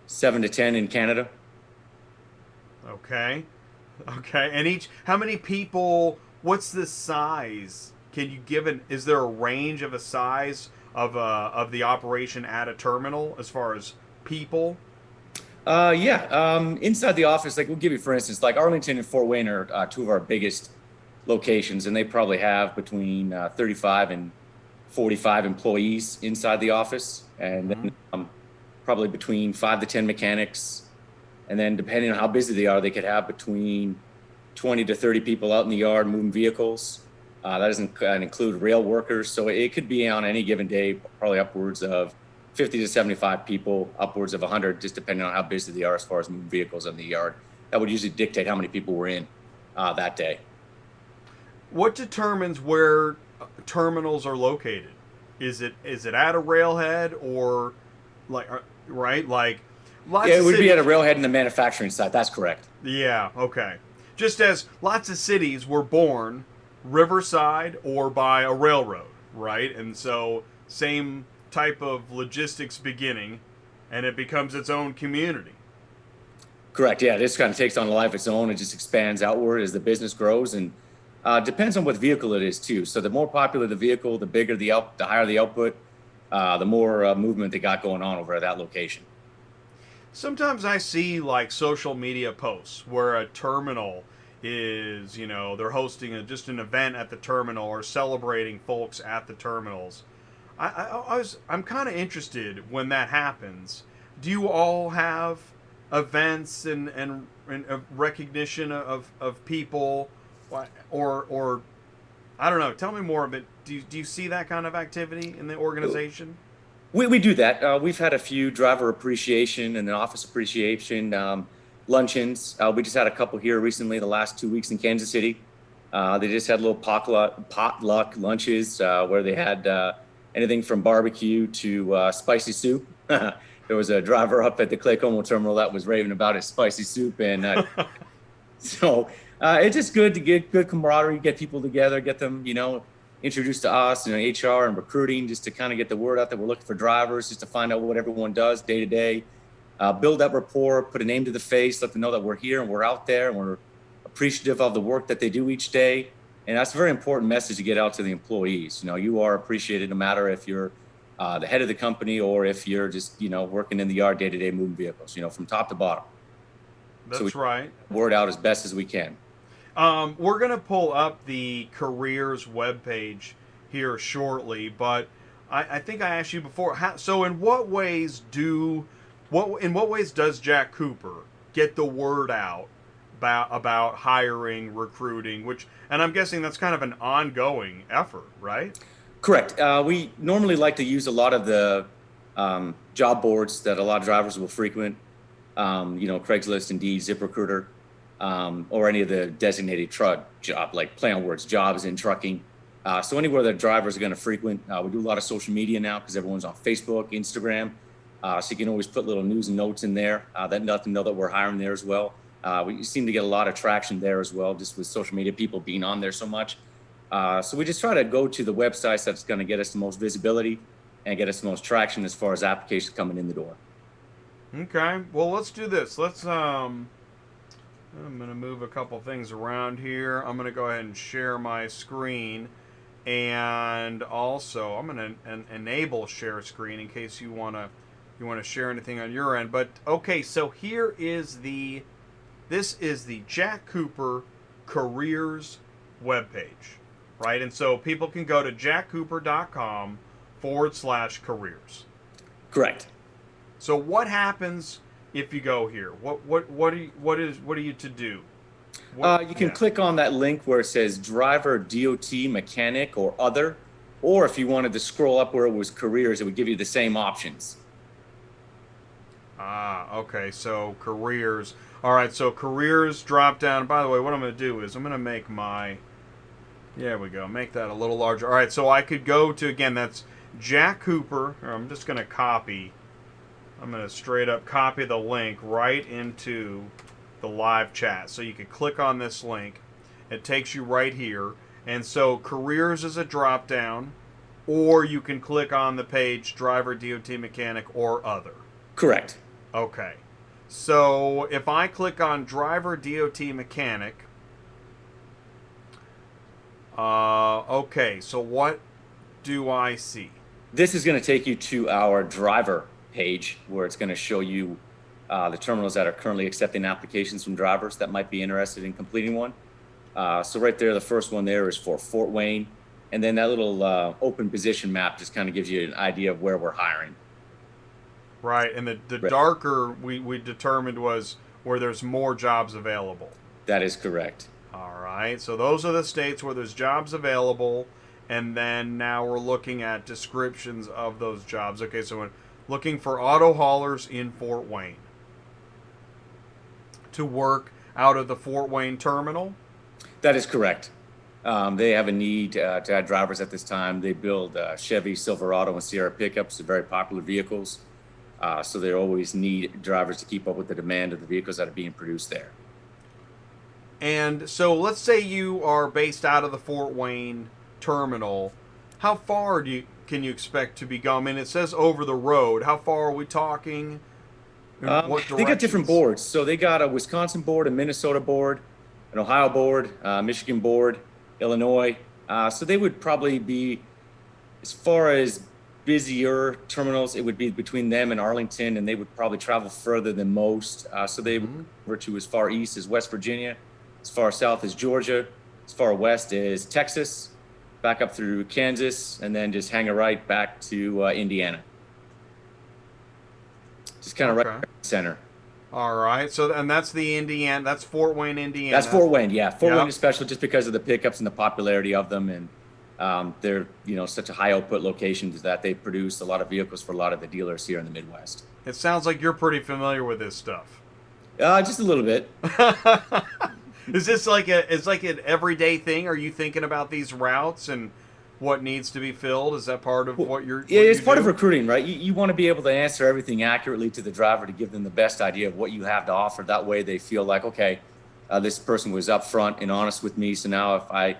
7 to 10 in Canada. Okay. And how many people? What's the size? Can you give is there a range of a size of the operation at a terminal as far as people? Inside the office, like we'll give you, for instance, like Arlington and Fort Wayne are two of our biggest locations, and they probably have between 35 and 45 employees inside the office, and then probably between 5 to 10 mechanics. And then depending on how busy they are, they could have between 20 to 30 people out in the yard moving vehicles. That doesn't include rail workers. So it could be on any given day, probably upwards of 50 to 75 people, upwards of 100, just depending on how busy they are as far as moving vehicles in the yard. That would usually dictate how many people were in that day. What determines where terminals are located? Is it at a railhead or like right? Like lots it of would cities, be at a railhead in the manufacturing site. That's correct. Yeah, okay. Just as lots of cities were born riverside or by a railroad, right? And so same type of logistics beginning, and it becomes its own community. Correct. Yeah, this kind of takes on a life of its own. It just expands outward as the business grows, and depends on what vehicle it is too. So the more popular the vehicle, the bigger the higher the output, the more movement they got going on over at that location. Sometimes I see like social media posts where a terminal is, they're hosting just an event at the terminal or celebrating folks at the terminals. I'm kind of interested when that happens. Do you all have events and recognition of people, or I don't know? Tell me more. But do you see that kind of activity in the organization? We do that. We've had a few driver appreciation and office appreciation luncheons. We just had a couple here recently, the last 2 weeks in Kansas City. They just had little potluck lunches where they had anything from barbecue to spicy soup. There was a driver up at the Clay Como terminal that was raving about his spicy soup. And so it's just good to get good camaraderie, get people together, get them, introduced to us, HR and recruiting, just to kind of get the word out that we're looking for drivers, just to find out what everyone does day to day, build that rapport, put a name to the face, let them know that we're here and we're out there and we're appreciative of the work that they do each day. And that's a very important message to get out to the employees. You are appreciated no matter if you're the head of the company or if you're just, working in the yard day to day moving vehicles, from top to bottom. That's right. Word out as best as we can. We're going to pull up the careers webpage here shortly, but I think I asked you before. So in what ways does Jack Cooper get the word out about hiring, recruiting, and I'm guessing that's kind of an ongoing effort, right? Correct. We normally like to use a lot of the job boards that a lot of drivers will frequent, Craigslist, Indeed, ZipRecruiter, or any of the designated truck job, like play on words, jobs in trucking. So anywhere that drivers are going to frequent, we do a lot of social media now because everyone's on Facebook, Instagram. So you can always put little news and notes in there that let them know that we're hiring there as well. We seem to get a lot of traction there as well, just with social media, people being on there so much. So we just try to go to the websites that's going to get us the most visibility and get us the most traction as far as applications coming in the door. Okay, well, let's do this. I'm going to move a couple things around here. I'm going to go ahead and share my screen. And also, I'm going to enable share screen in case you want to share anything on your end. But okay, so this is the Jack Cooper Careers webpage, right? And so people can go to jackcooper.com/careers. Correct. So what happens if you go here? What are you to do? You can click on that link where it says driver, DOT, mechanic, or other. Or if you wanted to scroll up where it was careers, it would give you the same options. Okay, so careers. All right, so careers drop down. By the way, what I'm going to do is I'm going to make there we go, make that a little larger. All right, so I could go to, again, that's Jack Cooper. I'm just going to I'm going to straight up copy the link right into the live chat. So you could click on this link. It takes you right here. And so careers is a drop down, or you can click on the page driver, DOT, mechanic, or other. Correct. Okay. So if I click on driver, DOT, mechanic, okay, so what do I see? This is going to take you to our driver page where it's going to show you the terminals that are currently accepting applications from drivers that might be interested in completing one. So right there, the first one there is for Fort Wayne. And then that little open position map just kind of gives you an idea of where we're hiring. Right, and the darker we determined was where there's more jobs available. That is correct. All right, so those are the states where there's jobs available, and then now we're looking at descriptions of those jobs. Okay, so we're looking for auto haulers in Fort Wayne to work out of the Fort Wayne terminal. That is correct. They have a need to add drivers at this time. They build Chevy Silverado and Sierra pickups, they're very popular vehicles. So they always need drivers to keep up with the demand of the vehicles that are being produced there. And so let's say you are based out of the Fort Wayne terminal. How far can you expect to be going? I mean, it says over the road. How far are we talking? They got different boards. So they got a Wisconsin board, a Minnesota board, an Ohio board, Michigan board, Illinois. So they would probably be, as far as busier terminals, it would be between them and Arlington, and they would probably travel further than most. So they would go to as far east as West Virginia, as far south as Georgia, as far west as Texas, back up through Kansas, and then just hang a right back to Indiana. Just kind of right in the center. All right. So, and that's that's Fort Wayne, Indiana. That's Fort Wayne, yeah. Fort Wayne is special just because of the pickups and the popularity of them, and they're such a high output location that they produce a lot of vehicles for a lot of the dealers here in the Midwest. It sounds like you're pretty familiar with this stuff. Just a little bit. Is this like an everyday thing? Are you thinking about these routes and what needs to be filled? Is that part of what you're? Yeah, it's part of recruiting, right? You want to be able to answer everything accurately to the driver to give them the best idea of what you have to offer. That way, they feel like, okay, this person was upfront and honest with me. So now, if I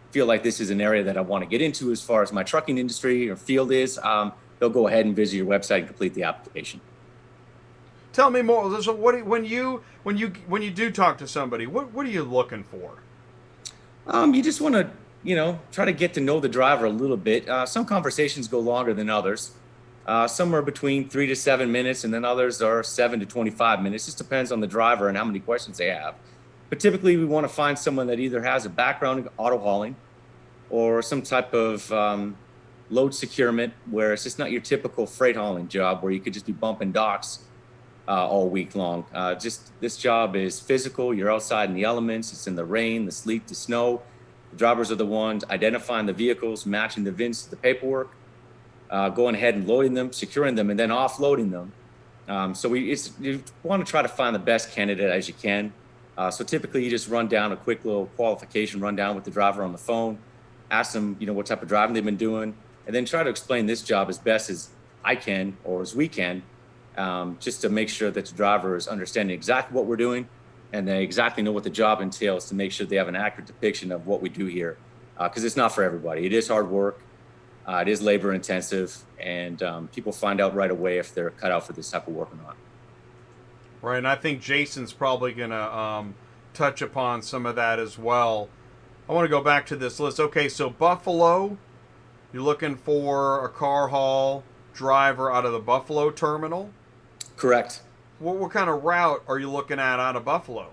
feel like this is an area that I want to get into as far as my trucking industry or field is, they'll go ahead and visit your website and complete the application. Tell me more. So when you do talk to somebody, what are you looking for? You just want to try to get to know the driver a little bit. Some conversations go longer than others. Some are between 3 to 7 minutes, and then others are 7 to 25 minutes. Just depends on the driver and how many questions they have. But typically, we want to find someone that either has a background in auto hauling or some type of load securement, where it's just not your typical freight hauling job where you could just be bumping docks all week long. Just this job is physical. You're outside in the elements. It's in the rain, the sleet, the snow. The drivers are the ones identifying the vehicles, matching the VINs to the paperwork, going ahead and loading them, securing them, and then offloading them. So you want to try to find the best candidate as you can. So typically you just run down a quick little qualification rundown with the driver on the phone, ask them, what type of driving they've been doing, and then try to explain this job as best as I can or as we can, just to make sure that the driver is understanding exactly what we're doing and they exactly know what the job entails, to make sure they have an accurate depiction of what we do here. Because it's not for everybody. It is hard work. It is labor intensive, and people find out right away if they're cut out for this type of work or not. Right, and I think Jason's probably going to touch upon some of that as well. I want to go back to this list. Okay, so Buffalo, you're looking for a car haul driver out of the Buffalo terminal? Correct. What kind of route are you looking at out of Buffalo?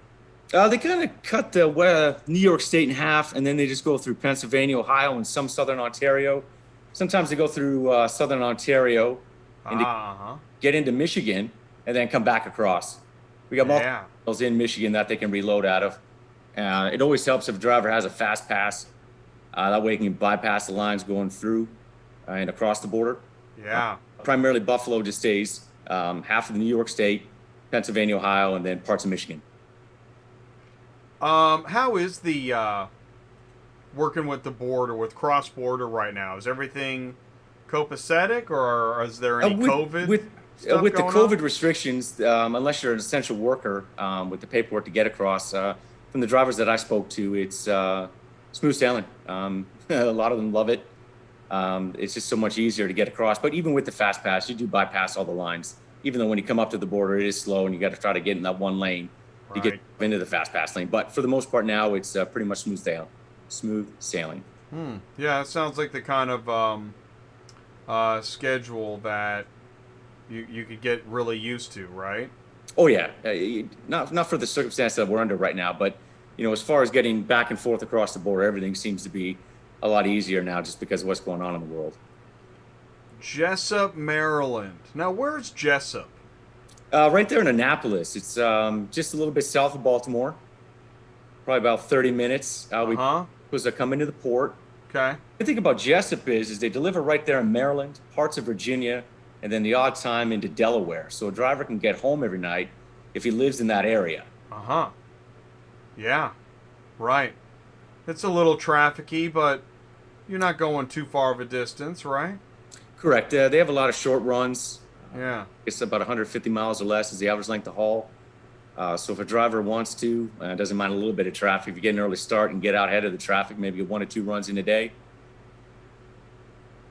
They kind of cut the New York State in half, and then they just go through Pennsylvania, Ohio, and some southern Ontario. Sometimes they go through southern Ontario and get into Michigan and then come back across. We got multiple in Michigan that they can reload out of. It always helps if a driver has a fast pass. That way he can bypass the lines going through and across the border. Yeah. Primarily Buffalo just stays half of the New York State, Pennsylvania, Ohio, and then parts of Michigan. How is the working with the border, with cross-border right now? Is everything copacetic, or is there any COVID with stuff with the going COVID on? restrictions? Unless you're an essential worker with the paperwork to get across, from the drivers that I spoke to, it's smooth sailing. A lot of them love it. It's just so much easier to get across. But even with the fast pass, you do bypass all the lines. Even though when you come up to the border, it is slow, and you got to try to get in that one lane to get into the fast pass lane. But for the most part now, it's pretty much smooth sailing. Yeah, it sounds like the kind of schedule that you could get really used to, right? Oh yeah, not for the circumstance that we're under right now, but as far as getting back and forth across the border, everything seems to be a lot easier now, just because of what's going on in the world. Jessup, Maryland. Now, where's Jessup? Right there in Annapolis. It's just a little bit south of Baltimore. Probably about 30 minutes. We come into the port. Okay. The thing about Jessup is they deliver right there in Maryland, parts of Virginia, and then the odd time into Delaware. So a driver can get home every night if he lives in that area. Yeah. Right. It's a little trafficy, but you're not going too far of a distance, right? Correct. They have a lot of short runs. Yeah. It's about 150 miles or less is the average length of haul. So if a driver wants to, doesn't mind a little bit of traffic, if you get an early start and get out ahead of the traffic, maybe get 1 or 2 runs in a day.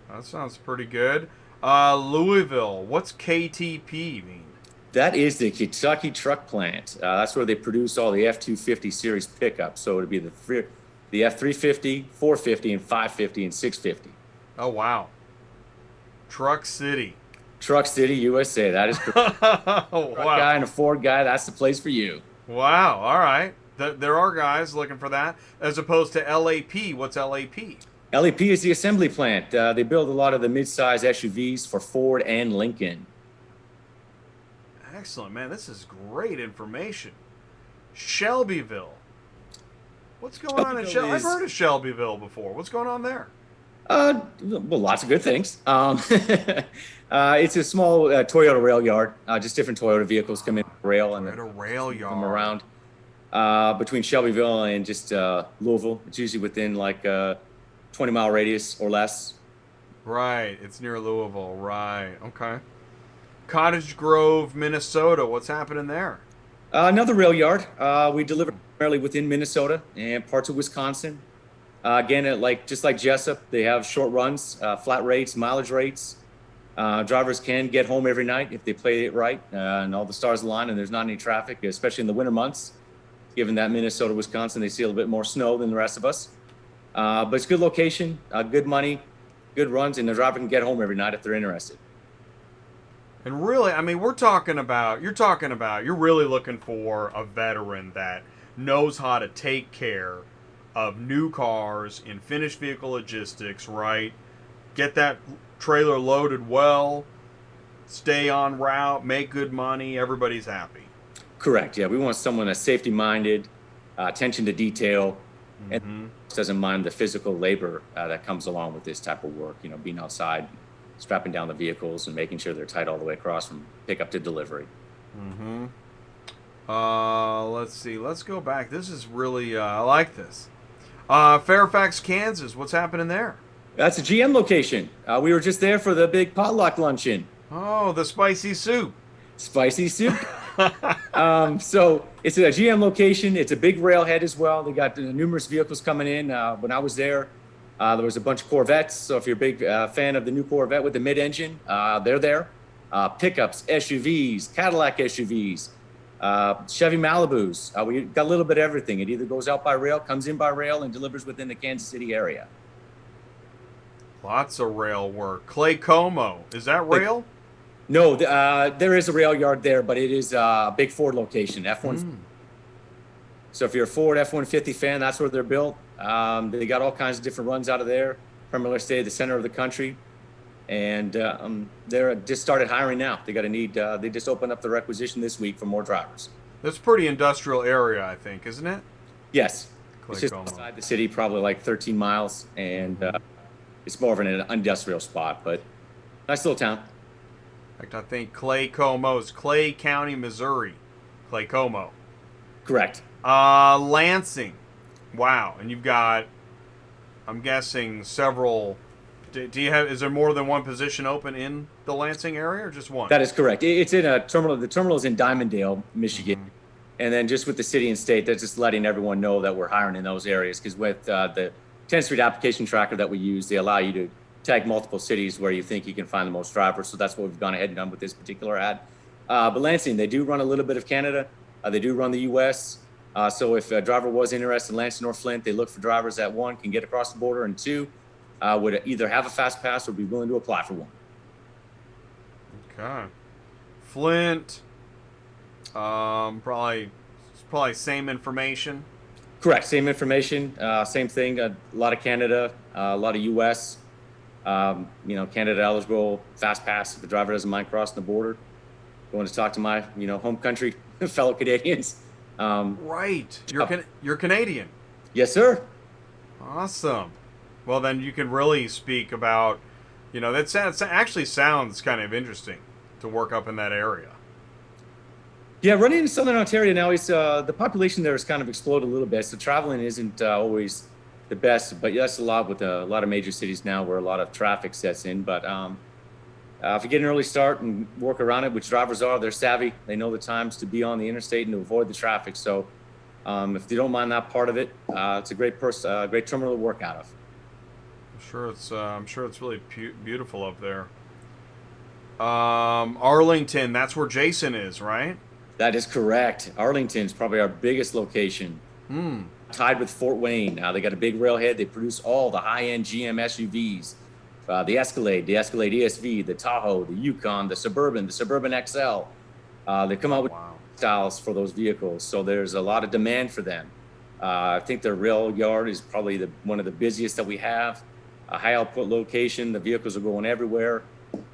That sounds pretty good. Louisville, what's KTP mean? That is the Kentucky Truck Plant. That's where they produce all the F-250 series pickups. So it'd be the F-350, 450, and 550, and 650. Oh, wow. Truck City. Truck City, USA. That is correct. Oh, wow. Guy and a Ford guy, that's the place for you. Wow. All right. There are guys looking for that. As opposed to LAP. What's LAP? LAP is the assembly plant. They build a lot of the mid-size SUVs for Ford and Lincoln. Excellent, man. This is great information. Shelbyville. What's going on in Shelbyville? I've heard of Shelbyville before. What's going on there? Well, lots of good things. It's a small Toyota rail yard. Just different Toyota vehicles come in rail and a rail yard come around between Shelbyville and just Louisville. It's usually within like 20-mile radius or less. Right. It's near Louisville. Right. Okay. Cottage Grove, Minnesota. What's happening there? Another rail yard. We deliver primarily within Minnesota and parts of Wisconsin. Again, just like Jessup, they have short runs, flat rates, mileage rates. Drivers can get home every night if they play it right and all the stars align and there's not any traffic, especially in the winter months. Given that Minnesota, Wisconsin, they see a little bit more snow than the rest of us. But it's a good location, good money, good runs, and the driver can get home every night if they're interested. And really, I mean, you're really looking for a veteran that knows how to take care of new cars in finished vehicle logistics, right? Get that trailer loaded well, stay on route, make good money, everybody's happy. Correct, yeah. We want someone that's safety-minded, attention to detail, and doesn't mind the physical labor that comes along with this type of work, being outside, strapping down the vehicles and making sure they're tight all the way across from pickup to delivery. Let's see. Let's go back. This is really, I like this. Fairfax, Kansas. What's happening there? That's a GM location. We were just there for the big potluck luncheon. Oh, the spicy soup. Spicy soup. So it's a GM location. It's a big railhead as well. They got numerous vehicles coming in. When I was there was a bunch of Corvettes. So if you're a big fan of the new Corvette with the mid-engine, they're there. Pickups, SUVs, Cadillac SUVs, Chevy Malibus. We got a little bit of everything. It either goes out by rail, comes in by rail, and delivers within the Kansas City area. Lots of rail work. Clay Como. Is that rail? No, there is a rail yard there, but it is a big Ford location, F-1. So if you're a Ford F-150 fan, that's where they're built. They got all kinds of different runs out of there. Primarily stay at the center of the country. And they're just started hiring now. They got a need. They just opened up the requisition this week for more drivers. That's a pretty industrial area, I think, isn't it? Yes. Clay It's just Como. outside the city, probably like 13 miles. And it's more of an industrial spot, but nice little town. In fact, I think Clay Como is Clay County, Missouri. Clay Como. Correct. Lansing. Wow. And you've got, I'm guessing, several. Do you have? Is there more than one position open in the Lansing area, or just one? That is correct. It's in a terminal. The terminal is in Dimondale, Michigan. And then just with the city and state, they're just letting everyone know that we're hiring in those areas. Because with the 10th Street application tracker that we use, they allow you to tag multiple cities where you think you can find the most drivers. So that's what we've gone ahead and done with this particular ad. But Lansing, they do run a little bit of Canada. They do run the U.S. So if a driver was interested in Lansing or Flint, they look for drivers that, one, can get across the border, and two, would either have a fast pass or be willing to apply for one. Okay. Flint. Probably same information. Correct. Same information. Same thing. A lot of Canada, a lot of U.S. Canada eligible fast pass if the driver doesn't mind crossing the border. Going to talk to my, home country fellow Canadians. Right. You're Canadian. Yes, sir. Awesome. Well, then you can really speak about, that actually sounds kind of interesting to work up in that area. Yeah, running in Southern Ontario now is the population there has kind of exploded a little bit. So traveling isn't always the best, but that's a lot with a lot of major cities now where a lot of traffic sets in. But if you get an early start and work around it, which drivers are, they're savvy. They know the times to be on the interstate and to avoid the traffic. So if they don't mind that part of it, it's a great terminal to work out of. I'm sure it's really beautiful up there. Arlington, that's where Jason is, right? That is correct. Arlington's probably our biggest location. Tied with Fort Wayne. They got a big railhead. They produce all the high-end GM SUVs. The Escalade ESV, the Tahoe, the Yukon, the Suburban XL. They come out with styles for those vehicles. So there's a lot of demand for them. I think their rail yard is probably one of the busiest that we have. A high output location. The vehicles are going everywhere.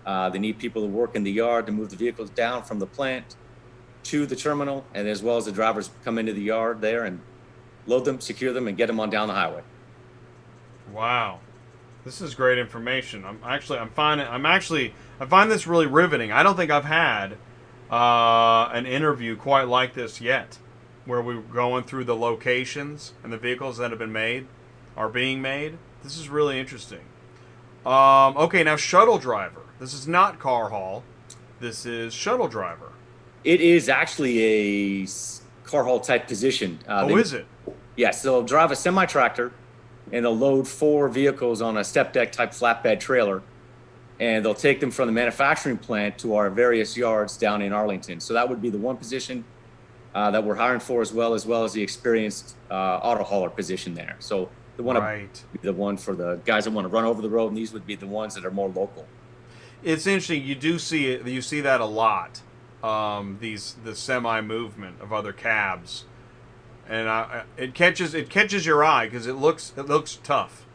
They need people to work in the yard to move the vehicles down from the plant to the terminal, and as well as the drivers come into the yard there and load them, secure them, and get them on down the highway. Wow, this is great information. I find this really riveting. I don't think I've had an interview quite like this yet, where we're going through the locations and the vehicles that are being made. This is really interesting. Okay, now shuttle driver. This is not car haul. This is shuttle driver. It is actually a car haul type position. Is it? Yes, they'll drive a semi-tractor and they'll load 4 vehicles on a step deck type flatbed trailer, and they'll take them from the manufacturing plant to our various yards down in Arlington. So that would be the one position that we're hiring for, as well as the experienced auto hauler position there. So the one would be the one for the guys that want to run over the road, and these would be the ones that are more local. It's interesting. You do see it. You see that a lot. The semi movement of other cabs, and it catches your eye because it looks tough.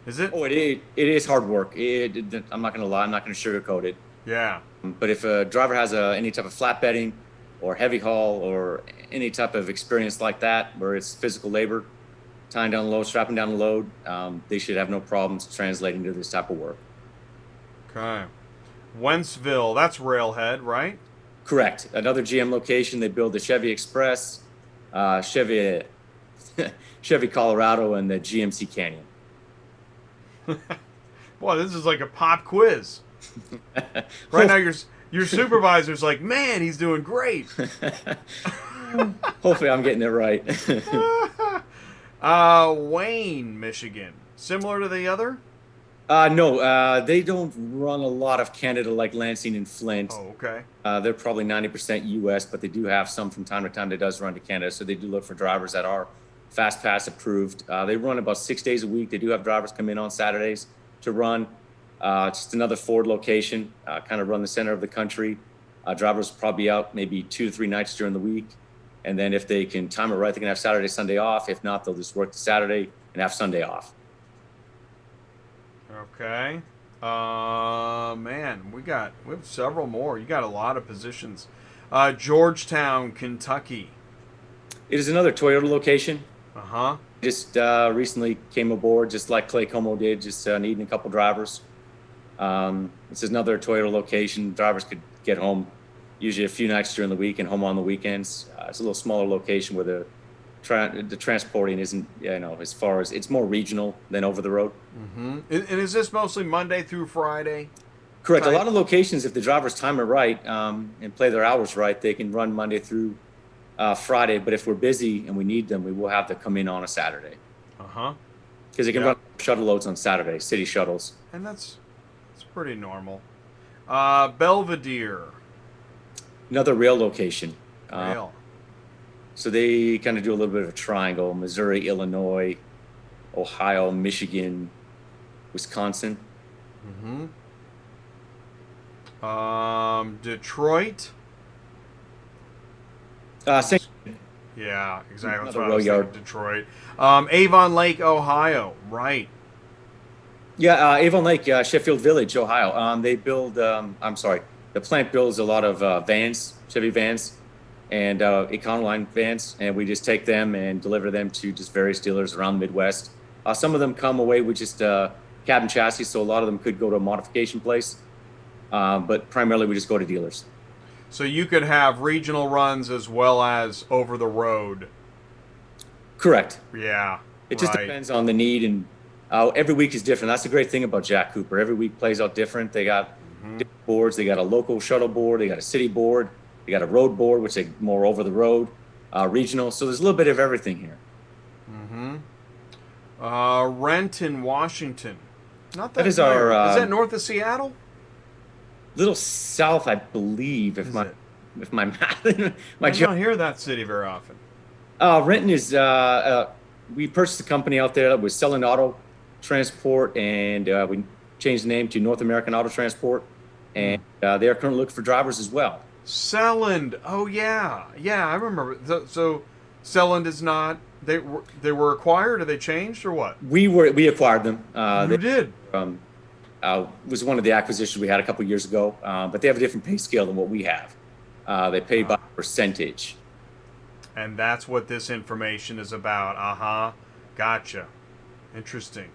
Is it? Oh, it is hard work. I'm not gonna lie. I'm not gonna sugarcoat it. Yeah. But if a driver has any type of flatbedding or heavy haul or any type of experience like that, where it's physical labor, tying down the load, strapping down the load, they should have no problems translating to this type of work. Okay. Wentzville, that's Railhead, right? Correct. Another GM location. They build the Chevy Express, Chevy Chevy Colorado and the GMC Canyon. Boy, this is like a pop quiz. Right now, your supervisor's like, man, he's doing great. Hopefully I'm getting it right. Wayne, Michigan. Similar to the other? No, they don't run a lot of Canada like Lansing and Flint. Oh, okay. They're probably 90% U.S., but they do have some from time to time that does run to Canada. So they do look for drivers that are Fast Pass approved. They run about 6 days a week. They do have drivers come in on Saturdays to run. Just another Ford location, kind of run the center of the country. Drivers will probably be out maybe 2 to 3 nights during the week. And then if they can time it right, they can have Saturday, Sunday off. If not, they'll just work the Saturday and have Sunday off. Okay. Man, we have several more. You got a lot of positions. Georgetown, Kentucky. It is another Toyota location. Uh-huh. Just recently came aboard, just like Clay Como did, just needing a couple drivers. This is another Toyota location. Drivers could get home usually a few nights during the week and home on the weekends. It's a little smaller location where the transporting isn't, as far as it's more regional than over the road. Mm-hmm. And is this mostly Monday through Friday? Correct. A lot of locations, if the drivers time it right and play their hours right, they can run Monday through Friday. But if we're busy and we need them, we will have to come in on a Saturday. Uh-huh. Because they can run shuttle loads on Saturday, city shuttles. And that's pretty normal. Belvedere. Another rail location. Rail. So they kind of do a little bit of a triangle: Missouri, Illinois, Ohio, Michigan, Wisconsin. Mm-hmm. Detroit. Same. Yeah, exactly. That's Another what I was rail thinking, Detroit. Avon Lake, Ohio. Right. Yeah, Avon Lake, Sheffield Village, Ohio. They build. The plant builds a lot of vans, Chevy vans, and Econoline vans, and we just take them and deliver them to just various dealers around the Midwest. Some of them come away with just cabin chassis, so a lot of them could go to a modification place, but primarily we just go to dealers. So you could have regional runs as well as over the road. Correct. Yeah. It just depends on the need, and every week is different. That's the great thing about Jack Cooper. Every week plays out different. They got different boards. They got a local shuttle board. They got a city board. They got a road board, which is more over the road, regional. So there's a little bit of everything here. Mm-hmm. Renton, Washington. Not that. That is our. Is that north of Seattle? Little south, I believe. If my math, I don't hear that city very often. Renton is. We purchased a company out there that was selling auto transport, and we changed the name to North American Auto Transport, and they are currently looking for drivers as well. Selland. Oh yeah, I remember. So Selland is not. They were acquired, or they changed, or what? We acquired them. You did. Was one of the acquisitions we had a couple of years ago, but they have a different pay scale than what we have. They pay by percentage. And that's what this information is about. Gotcha. Interesting.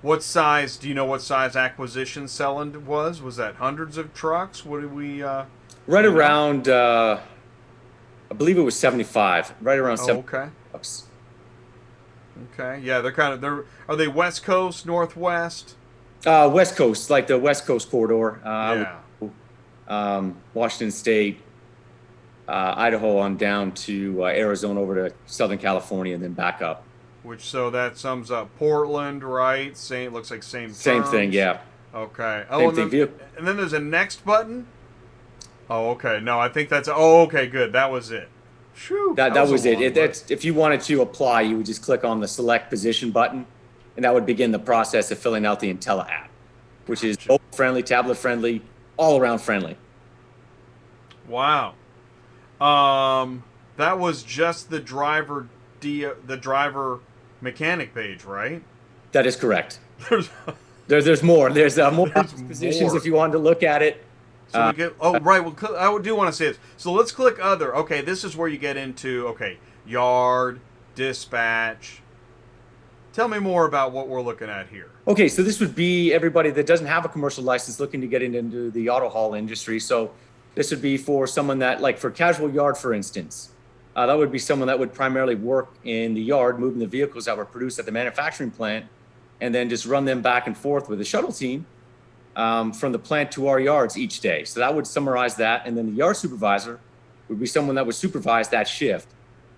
What size? Do you know what size acquisition Selland was? Was that hundreds of trucks? What did we? Right around. I believe it was 75. Right around 70 trucks. Okay. Yeah, they're are they West Coast, Northwest? West Coast, like the West Coast corridor. Washington State, Idaho on down to Arizona, over to Southern California, and then back up. So that sums up Portland, right? Looks like same thing, yeah. Okay. And then there's a next button? Oh, okay. No, I think that's... Oh, okay, good. That was it. Shoo, that was it. If you wanted to apply, you would just click on the select position button, and that would begin the process of filling out the Intella app, which is mobile-friendly, tablet-friendly, all-around friendly. Wow. That was just the driver mechanic page, right? That is correct. There's more. There's more positions more. If you wanted to look at it. So we get. Oh, right. Well, I do want to say this. So let's click other. Okay, this is where you get into yard, dispatch. Tell me more about what we're looking at here. Okay, so this would be everybody that doesn't have a commercial license looking to get into the auto haul industry. So this would be for someone that, like for casual yard, for instance, That would be someone that would primarily work in the yard, moving the vehicles that were produced at the manufacturing plant, and then just run them back and forth with the shuttle team from the plant to our yards each day. So that would summarize that. And then the yard supervisor would be someone that would supervise that shift.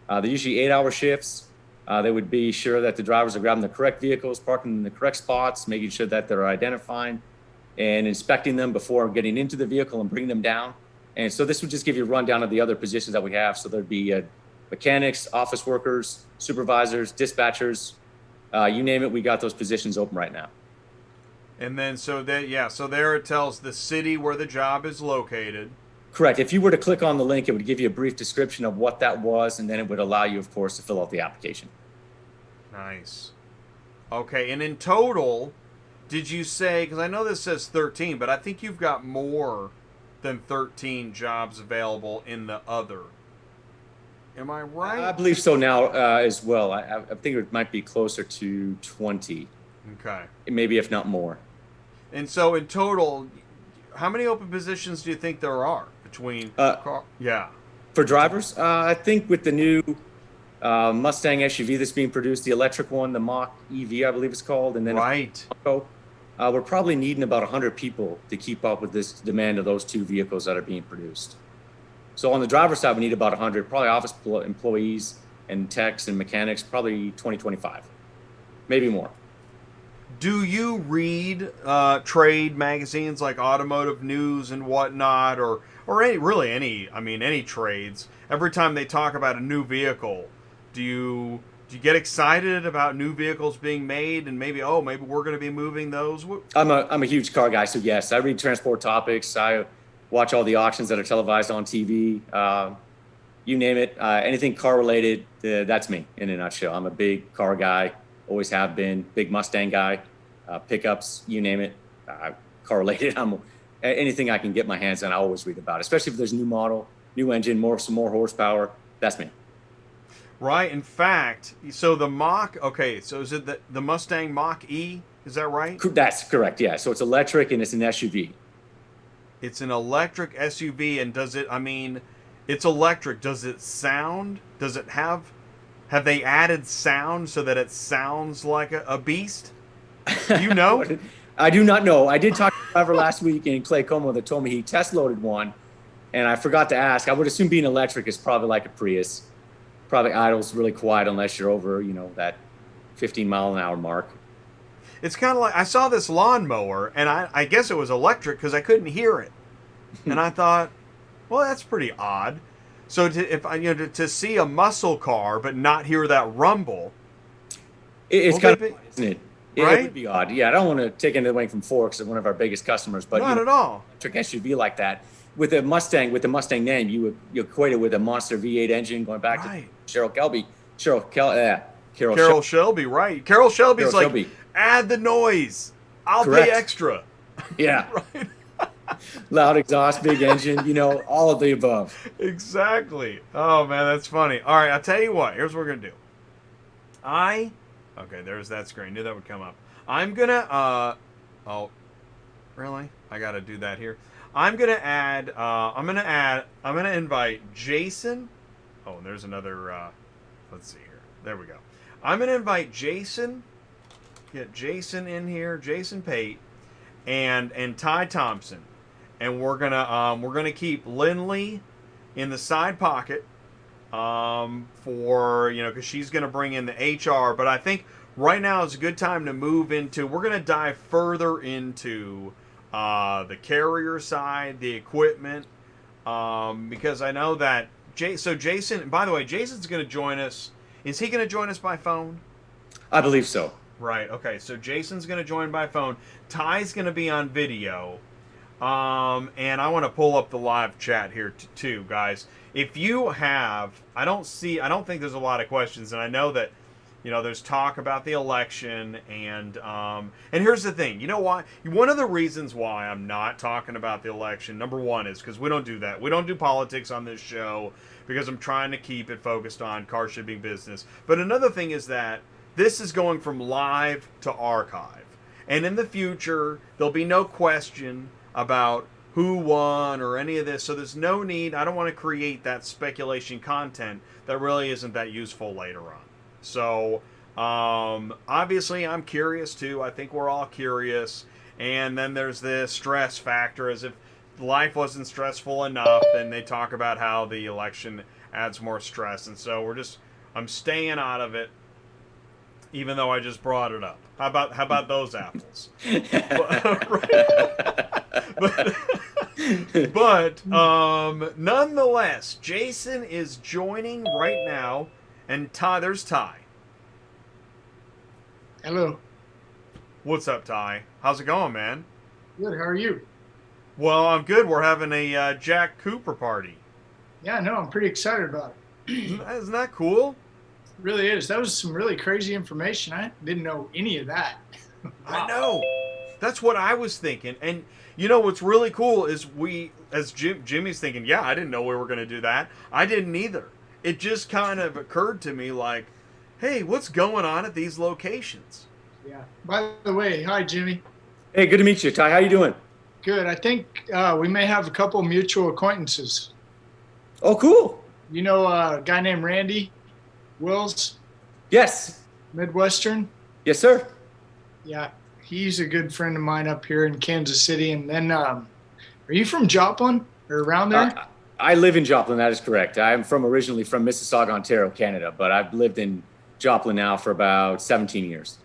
They're usually 8-hour shifts. They would be sure that the drivers are grabbing the correct vehicles, parking in the correct spots, making sure that they're identifying and inspecting them before getting into the vehicle and bringing them down. And so this would just give you a rundown of the other positions that we have. So there'd be mechanics, office workers, supervisors, dispatchers, you name it. We got those positions open right now. And then so there it tells the city where the job is located. Correct. If you were to click on the link, it would give you a brief description of what that was, and then it would allow you, of course, to fill out the application. Nice. Okay, and in total, did you say, because I know this says 13, but I think you've got more than 13 jobs available in the other. Am I right? I believe so now as well. I think it might be closer to 20. Okay. Maybe if not more. And so in total, how many open positions do you think there are between for drivers? I think with the new Mustang SUV that's being produced, the electric one, the Mach EV, I believe it's called, and then we're probably needing about 100 people to keep up with this demand of those two vehicles that are being produced. So on the driver's side, we need about 100, probably office employees and techs and mechanics, probably 20, 25, maybe more. Do you read trade magazines like Automotive News and whatnot, or any trades? Every time they talk about a new vehicle, do you get excited about new vehicles being made, and maybe we're going to be moving those? I'm a huge car guy, so yes, I read Transport Topics. I watch all the auctions that are televised on TV. You name it, anything car related, that's me in a nutshell. I'm a big car guy, always have been, big Mustang guy, pickups, you name it, car related. Anything I can get my hands on, I always read about, especially if there's a new model, new engine, some more horsepower. That's me. Right. In fact, so the Mach, so is it the Mustang Mach E? Is that right? That's correct, yeah. So it's electric and it's an SUV. It's an electric SUV, and it's electric. Does it sound? Does it have they added sound so that it sounds like a beast? Do you know? I do not know. I did talk to a driver last week in Clay Como that told me he test loaded one, and I forgot to ask. I would assume being electric is probably like a Prius. Probably idles really quiet unless you're over, that 15-mile-an-hour mark. It's kind of like, I saw this lawnmower, and I guess it was electric because I couldn't hear it. And I thought, well, that's pretty odd. So to see a muscle car but not hear that rumble, it's kind of odd, isn't it? Right? It would be odd. Yeah, I don't want to take anything away from Forks, one of our biggest customers, but not at all. Electric SUV like that with the Mustang name, you equate it with a monster V8 engine going back to Carol Shelby, right? Carol Shelby's Shelby. Add the noise. I'll pay extra. Yeah. Right. Loud exhaust, big engine, all of the above. Exactly. Oh man, that's funny. All right, I'll tell you what. Here's what we're gonna do. There's that screen. Knew that would come up. I'm gonna really? I gotta do that here. I'm gonna invite Jason. Oh, and there's another let's see here. There we go. I'm gonna invite Jason. Get Jason in here, Jason Pate, and Ty Thompson. And we're gonna keep Lindley in the side pocket for because she's gonna bring in the HR. But I think right now is a good time to move into. We're gonna dive further into the carrier side, the equipment, because I know that Jason. By the way, Jason's gonna join us. Is he gonna join us by phone? I believe so. Right. Okay. So Jason's gonna join by phone. Ty's gonna be on video. And I want to pull up the live chat here too, guys. If you have, I don't think there's a lot of questions, and I know that, there's talk about the election, and here's the thing. You know why? One of the reasons why I'm not talking about the election, number one, is because we don't do that. We don't do politics on this show because I'm trying to keep it focused on car shipping business. But another thing is that this is going from live to archive, and in the future there'll be no question about who won or any of this. So there's no need. I don't want to create that speculation content that really isn't that useful later on. So obviously I'm curious too. I think we're all curious. And then there's this stress factor, as if life wasn't stressful enough. Then they talk about how the election adds more stress. And so I'm staying out of it, even though I just brought it up. How about those apples? but nonetheless, Jason is joining right now, and there's Ty. Hello. What's up, Ty? How's it going, man? Good. How are you? Well, I'm good. We're having a Jack Cooper party. Yeah, no, I'm pretty excited about it. Isn't that cool? It really is. That was some really crazy information. I didn't know any of that. Wow. I know. That's what I was thinking. And you know what's really cool is Jimmy's thinking, yeah, I didn't know we were going to do that. I didn't either. It just kind of occurred to me like, hey, what's going on at these locations? Yeah. By the way, hi, Jimmy. Hey, good to meet you, Ty. How you doing? Good. I think we may have a couple mutual acquaintances. Oh, cool. You know a guy named Randy Wills? Yes. Midwestern? Yes, sir. Yeah. He's a good friend of mine up here in Kansas City. And then, are you from Joplin or around there? I live in Joplin. That is correct. I'm originally from Mississauga, Ontario, Canada, but I've lived in Joplin now for about 17 years.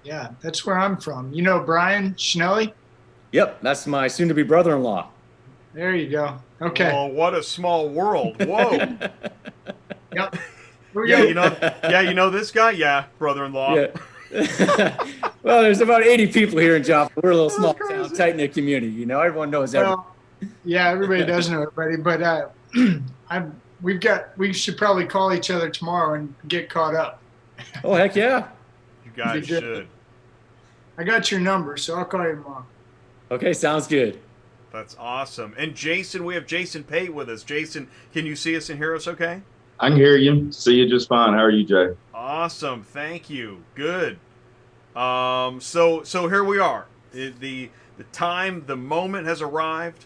Yeah, that's where I'm from. You know Brian Schnelly? Yep, that's my soon-to-be brother-in-law. There you go. Okay. Oh, what a small world. Whoa. Yep. Yeah, you know this guy? Yeah, brother-in-law. Yeah. Well, there's about 80 people here in Joplin. We're a little small town, tight-knit community. You know, everyone knows everyone. Yeah, everybody does know everybody, but we should probably call each other tomorrow and get caught up. Oh, heck yeah. You guys should. I got your number, so I'll call you tomorrow. Okay, sounds good. That's awesome. And Jason, we have Jason Pate with us. Jason, can you see us and hear us okay? I can hear you. See you just fine. How are you, Jay? Awesome. Thank you. Good. So here we are. The time, the moment has arrived.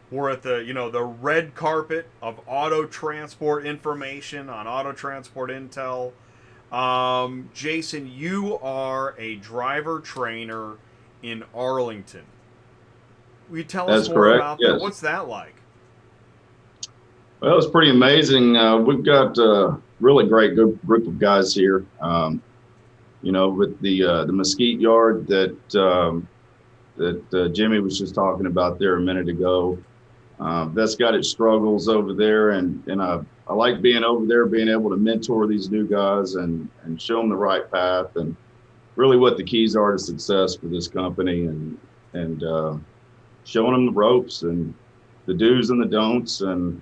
We're at the red carpet of auto transport information on Auto Transport Intel. Jason, you are a driver trainer in Arlington. Will you tell us more about that? What's that like? Well, it's pretty amazing. We've got a really great group of guys here. With the mesquite yard that Jimmy was just talking about there a minute ago. That's got its struggles over there, and I like being over there, being able to mentor these new guys and show them the right path and really what the keys are to success for this company, and showing them the ropes and the do's and the don'ts, and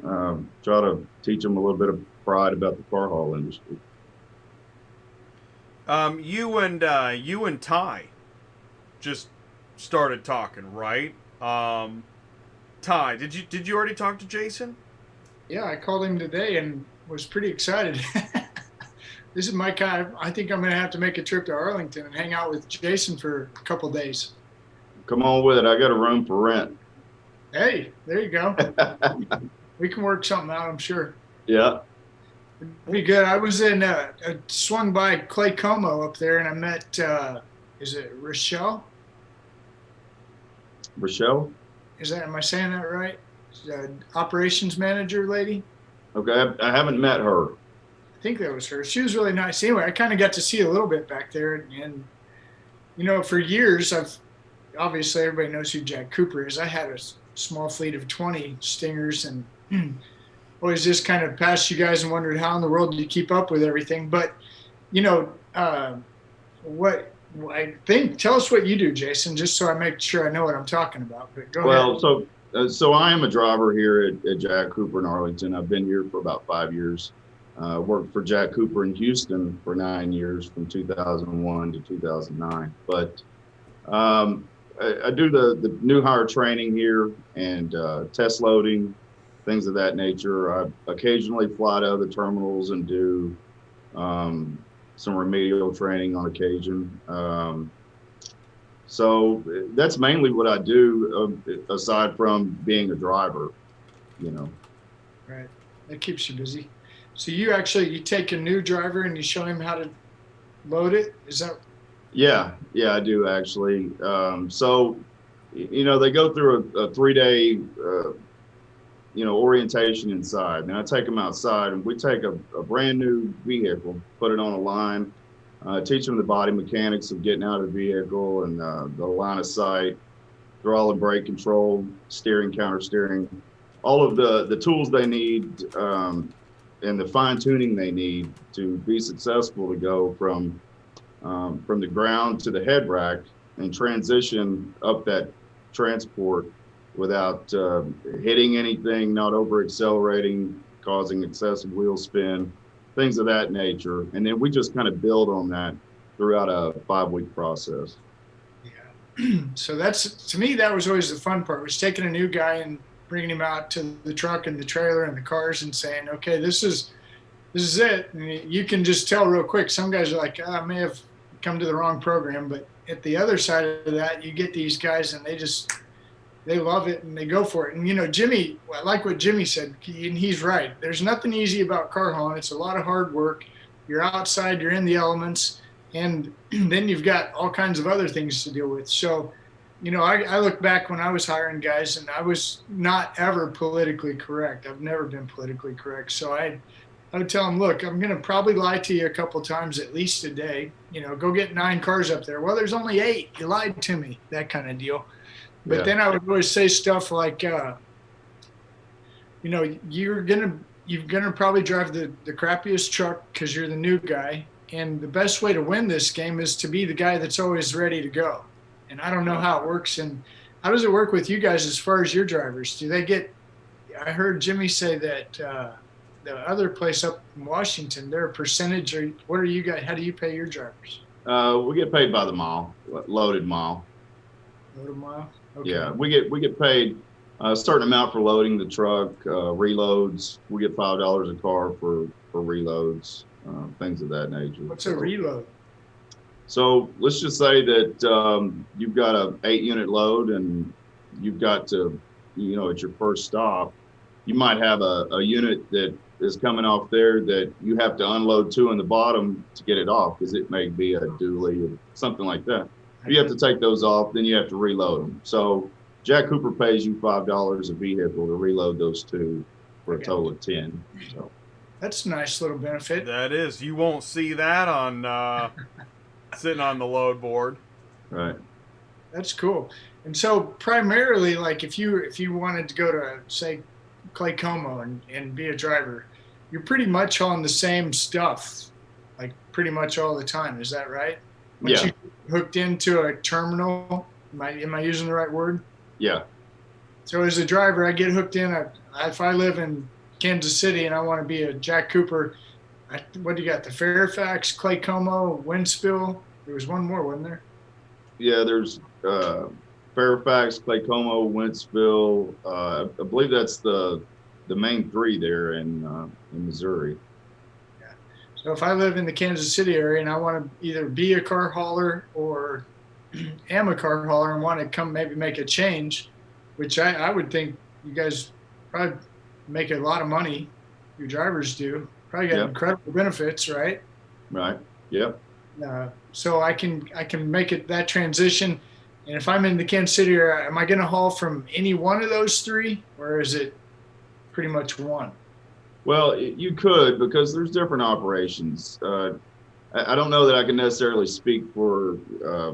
try to teach them a little bit of pride about the car haul industry. You and Ty just started talking, right? Ty, did you already talk to Jason? Yeah, I called him today and was pretty excited. This is my kind of, I think I'm going to have to make a trip to Arlington and hang out with Jason for a couple of days. Come on with it. I got a room for rent. Hey, there you go. We can work something out, I'm sure. Yeah. It'd be good. I was I swung by Clay Como up there and I met, is it Rochelle? Rochelle? Am I saying that right? The operations manager lady? Okay, I haven't met her. I think that was her. She was really nice. Anyway, I kind of got to see a little bit back there. And for years, obviously everybody knows who Jack Cooper is. I had a small fleet of 20 Stingers and always just kind of passed you guys and wondered how in the world do you keep up with everything. But, tell us what you do, Jason, just so I make sure I know what I'm talking about. But go ahead. So I am a driver here at Jack Cooper in Arlington. I've been here for about 5 years. Worked for Jack Cooper in Houston for 9 years, from 2001 to 2009. But I do the new hire training here and test loading, things of that nature. I occasionally fly to other terminals and do some remedial training on occasion. So that's mainly what I do, aside from being a driver, you know. Right. That keeps you busy. So you take a new driver and you show him how to load it? Is that? Yeah, I do actually. So, you know, they go through a 3-day, orientation inside. And I take them outside, and we take a brand new vehicle, put it on a line, teach them the body mechanics of getting out of the vehicle and the line of sight, throttle and brake control, steering, counter steering, all of the tools they need, and the fine tuning they need to be successful to go from the ground to the head rack and transition up that transport without hitting anything, not over accelerating, causing excessive wheel spin, things of that nature. And then we just kind of build on that throughout a 5-week process. Yeah. So to me, that was always the fun part, was taking a new guy and bringing him out to the truck and the trailer and the cars and saying, okay, this is it. And you can just tell real quick. Some guys are like, I may have come to the wrong program, but at the other side of that, you get these guys and they love it and they go for it. And, you know, Jimmy, I like what Jimmy said, and he's right. There's nothing easy about car hauling. It's a lot of hard work. You're outside, you're in the elements, and then you've got all kinds of other things to deal with. So, you know, I look back when I was hiring guys, and I was not ever politically correct. I've never been politically correct. So I would tell them, look, I'm going to probably lie to you a couple times, at least a day. You know, go get 9 cars up there. Well, there's only 8. You lied to me, that kind of deal. But then I would always say stuff like, you know, you're gonna probably drive the crappiest truck because you're the new guy, and the best way to win this game is to be the guy that's always ready to go. And I don't know how it works. And how does it work with you guys as far as your drivers? Do they get? I heard Jimmy say that the other place up in Washington, their percentage. Or what are you guys? How do you pay your drivers? We get paid by the mile, loaded mile. Loaded mile. Okay. Yeah, we get paid a certain amount for loading the truck, reloads. We get $5 a car for reloads, things of that nature. What's a reload? So let's just say that you've got a 8-unit load, and you've got to, you know, at your first stop, you might have a unit that is coming off there that you have to unload 2 in the bottom to get it off, because it may be a dually or something like that. You have to take those off, then you have to reload them. So Jack Cooper pays you $5 a vehicle to reload those 2 for a total of 10. So that's a nice little benefit. That is. You won't see that on sitting on the load board. Right. That's cool. And so primarily, like if you wanted to go to, say, Clay Como and be a driver, you're pretty much on the same stuff, like pretty much all the time. Is that right? Once you hooked into a terminal, am I using the right word? Yeah. So as a driver, I get hooked in. If I live in Kansas City and I want to be a Jack Cooper, what do you got? The Fairfax, Clay Como, Winspill. There was one more, wasn't there? Yeah, there's Fairfax, Clay Como, Winspill. I believe that's the main 3 there in Missouri. So if I live in the Kansas City area and I want to either be a car hauler or am a car hauler and want to come maybe make a change, which I would think you guys probably make a lot of money. Your drivers do. Probably got incredible benefits, right? Right. Yep. So I can make that transition. And if I'm in the Kansas City area, am I going to haul from any one of those 3, or is it pretty much one? Well, you could, because there's different operations. I don't know that I can necessarily speak for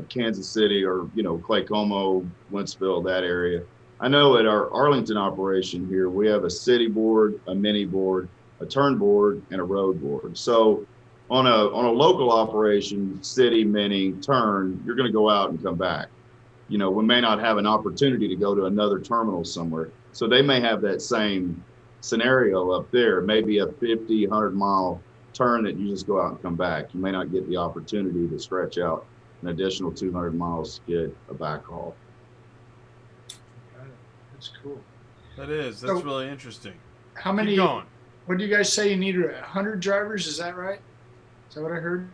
Kansas City or, you know, Clay Como, Wentzville, that area. I know at our Arlington operation here, we have a city board, a mini board, a turn board, and a road board. So on a local operation, city, mini, turn, you're going to go out and come back. You know, we may not have an opportunity to go to another terminal somewhere. So they may have that same scenario up there, maybe a 50, 100-mile turn that you just go out and come back. You may not get the opportunity to stretch out an additional 200 miles to get a backhaul. That's cool. That is. That's really interesting. How many? Keep going. What do you guys say you need? 100 drivers? Is that right? Is that what I heard?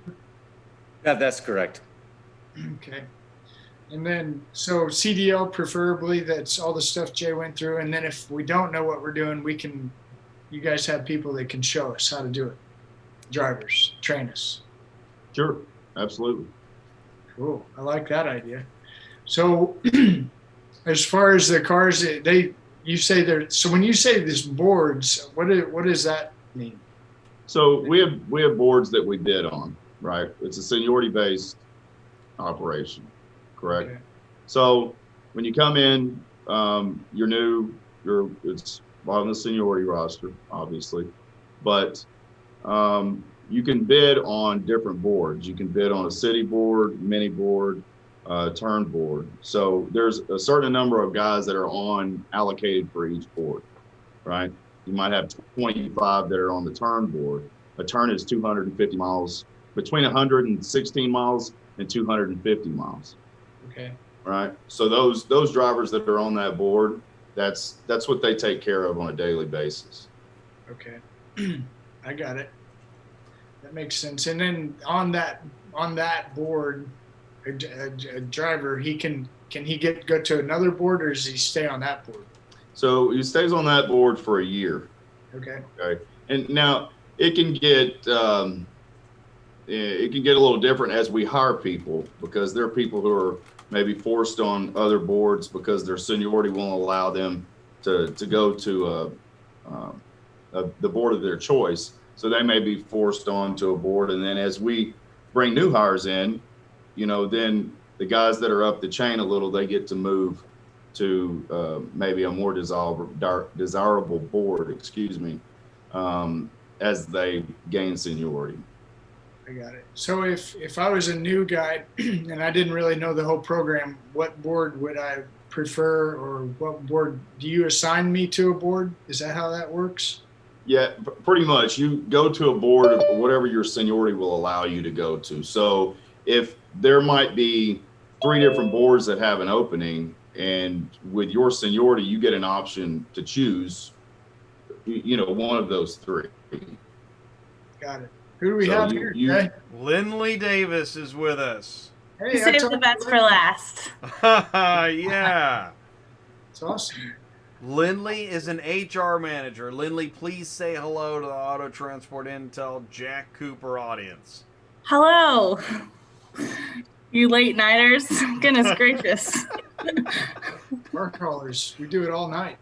Yeah, that's correct. Okay. And then, so CDL preferably, that's all the stuff Jay went through. And then if we don't know what we're doing, you guys have people that can show us how to do it. Drivers, train us. Sure, absolutely. Cool. I like that idea. So as far as the cars, you say so when you say this boards, what does that mean? So we have boards that we bid on, right? It's a seniority based operation, correct? Okay. So when you come in, you're new, it's on the seniority roster, obviously, but you can bid on different boards. You can bid on a city board, mini board, turn board. So there's a certain number of guys that are allocated for each board, right? You might have 25 that are on the turn board. A turn is 250 miles, between 116 miles and 250 miles. Okay. Right. So those drivers that are on that board, that's what they take care of on a daily basis. Okay. I got it. That makes sense. And then on that board, a driver, can he go to another board, or does he stay on that board? So he stays on that board for a year. Okay. Okay. And now it can get a little different as we hire people, because there are people who are maybe forced on other boards because their seniority won't allow them to go to the board of their choice. So they may be forced onto a board, and then as we bring new hires in, then the guys that are up the chain a little, they get to move to maybe a more desirable board, as they gain seniority. I got it. So if I was a new guy and I didn't really know the whole program, what board would I prefer, or what board do you assign me to a board? Is that how that works? Yeah, pretty much. You go to a board of whatever your seniority will allow you to go to. So if there might be 3 different boards that have an opening, and with your seniority, you get an option to choose, one of those 3. Got it. Who do we have here today? Lindley Davis is with us. Hey, Save the best for last. Yeah. It's awesome. Lindley is an HR manager. Lindley, please say hello to the Auto Transport Intel Jack Cooper audience. Hello, you late nighters. Goodness gracious. Car callers. We do it all night.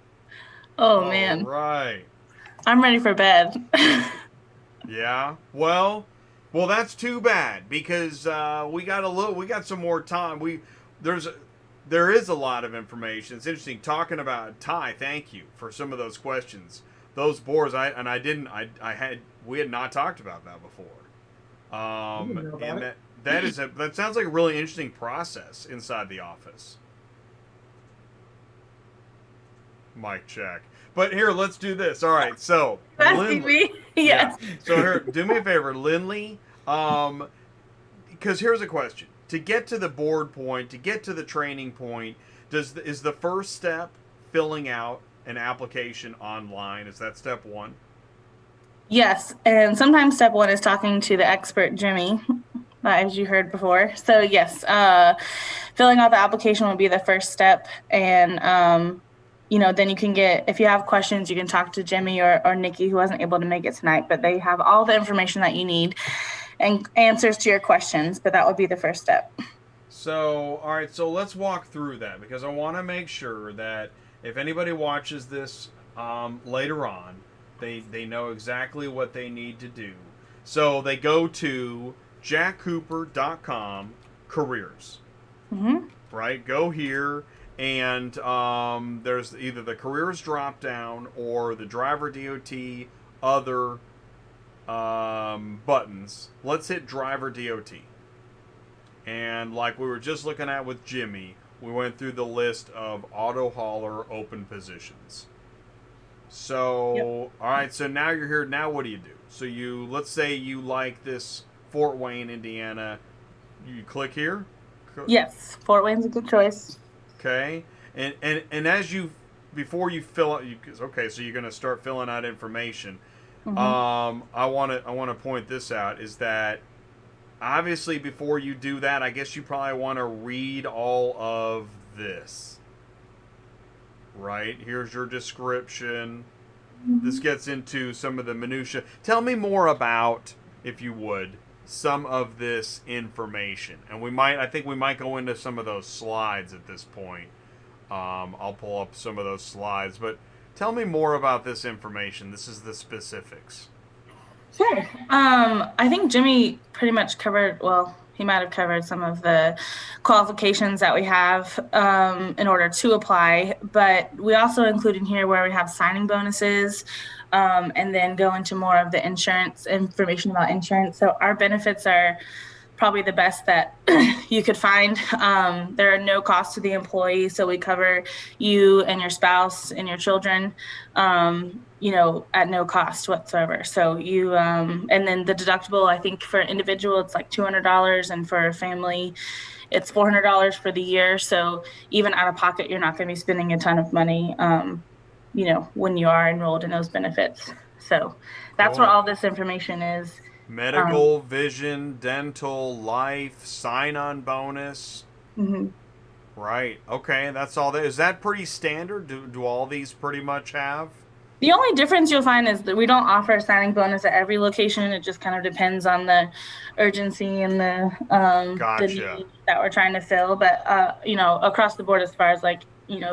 Oh, man. Right. I'm ready for bed. Yeah. Well, that's too bad, because we got some more time. There is a lot of information. It's interesting talking about Ty. Thank you for some of those questions. Those boards, we had not talked about that before. That sounds like a really interesting process inside the office. Mic check. But here, let's do this. All right, so Asking me? Yes. Yeah. So here, do me a favor, Lindley. Because here's a question: to get to the board point, to get to the training point, is the first step filling out an application online? Is that step 1? Yes, and sometimes step 1 is talking to the expert, Jimmy, as you heard before. So yes, filling out the application would be the first step, and then you can if you have questions, you can talk to Jimmy or Nikki, who wasn't able to make it tonight, but they have all the information that you need and answers to your questions, but that would be the first step. So, all right, so let's walk through that, because I want to make sure that if anybody watches this later on, they know exactly what they need to do. So they go to jackcooper.com careers, right? Go here, and there's either the careers drop down or the driver DOT other buttons. Let's hit driver DOT. And like we were just looking at with Jimmy, we went through the list of auto hauler open positions. So, yep. All right, so now you're here. Now what do? So let's say you like this Fort Wayne, Indiana. You click here? Yes, Fort Wayne's a good choice. Okay. And as before you fill out, okay, so you're going to start filling out information. I want to point this out, is that obviously, before you do that, I guess you probably want to read all of this. Right? Here's your description. This gets into some of the minutia. Tell me more about, if you would, some of this information. And I think we might go into some of those slides at this point. I'll pull up some of those slides, but tell me more about this information. This is the specifics. Sure. I think Jimmy pretty much covered, well, he might have covered some of the qualifications that we have in order to apply, but we also include in here where we have signing bonuses and then go into more of the insurance, information about insurance. So our benefits are probably the best that you could find. There are no costs to the employee, so we cover you and your spouse and your children, at no cost whatsoever. So you, and then the deductible, I think for individual, it's like $200, and for a family, it's $400 for the year. So even out of pocket, you're not going to be spending a ton of money, when you are enrolled in those benefits. So that's where all this information is. Medical, vision, dental, life, sign-on bonus. Mm-hmm. Right. Okay, that's all there. Is that pretty standard? Do all these pretty much have? The only difference you'll find is that we don't offer a signing bonus at every location. It just kind of depends on the urgency and the need that we're trying to fill. But, across the board, as far as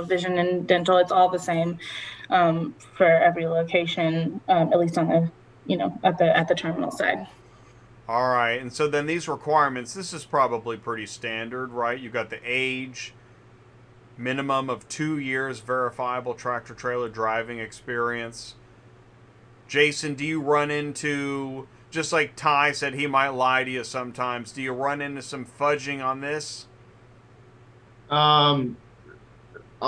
vision and dental, it's all the same for every location, at least on the at the terminal side. All right, and so then these requirements, this is probably pretty standard, right? You got the age, minimum of 2 years verifiable tractor trailer driving experience. Jason, do you run into, just like Ty said he might lie to you sometimes, do you run into some fudging on this? I'll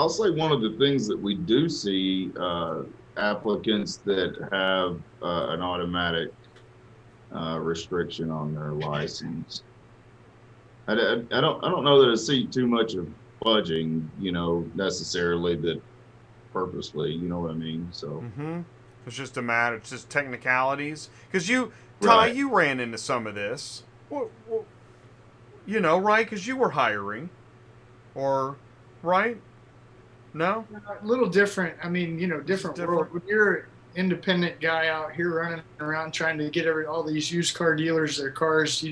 say one of the things that we do see applicants that have an automatic restriction on their license. I don't know that I see too much of fudging, necessarily that purposely, you know what I mean? So it's just a matter, it's just technicalities. Because Ty, you ran into some of this, right? Because you were hiring, or right? No? A little different. I mean, different world. When you're an independent guy out here running around trying to get all these used car dealers their cars,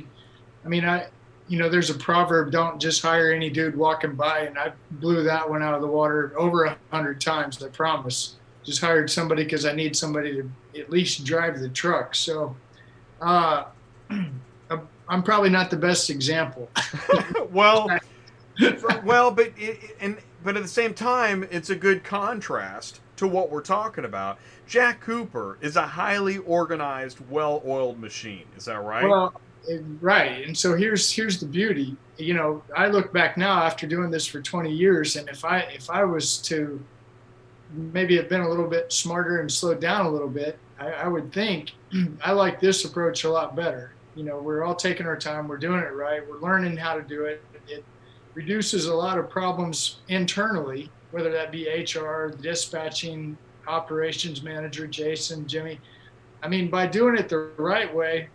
there's a proverb, don't just hire any dude walking by, and I blew that one out of the water over 100 times, I promise. Just hired somebody because I need somebody to at least drive the truck. So I'm probably not the best example. But at the same time, it's a good contrast to what we're talking about. Jack Cooper is a highly organized, well-oiled machine. Is that right? Well, right. And so here's the beauty. I look back now after doing this for 20 years, and if I was to maybe have been a little bit smarter and slowed down a little bit, I would think I like this approach a lot better. We're all taking our time. We're doing it right. We're learning how to do it. It reduces a lot of problems internally, whether that be HR, dispatching, operations manager, Jason, Jimmy. I mean, by doing it the right way,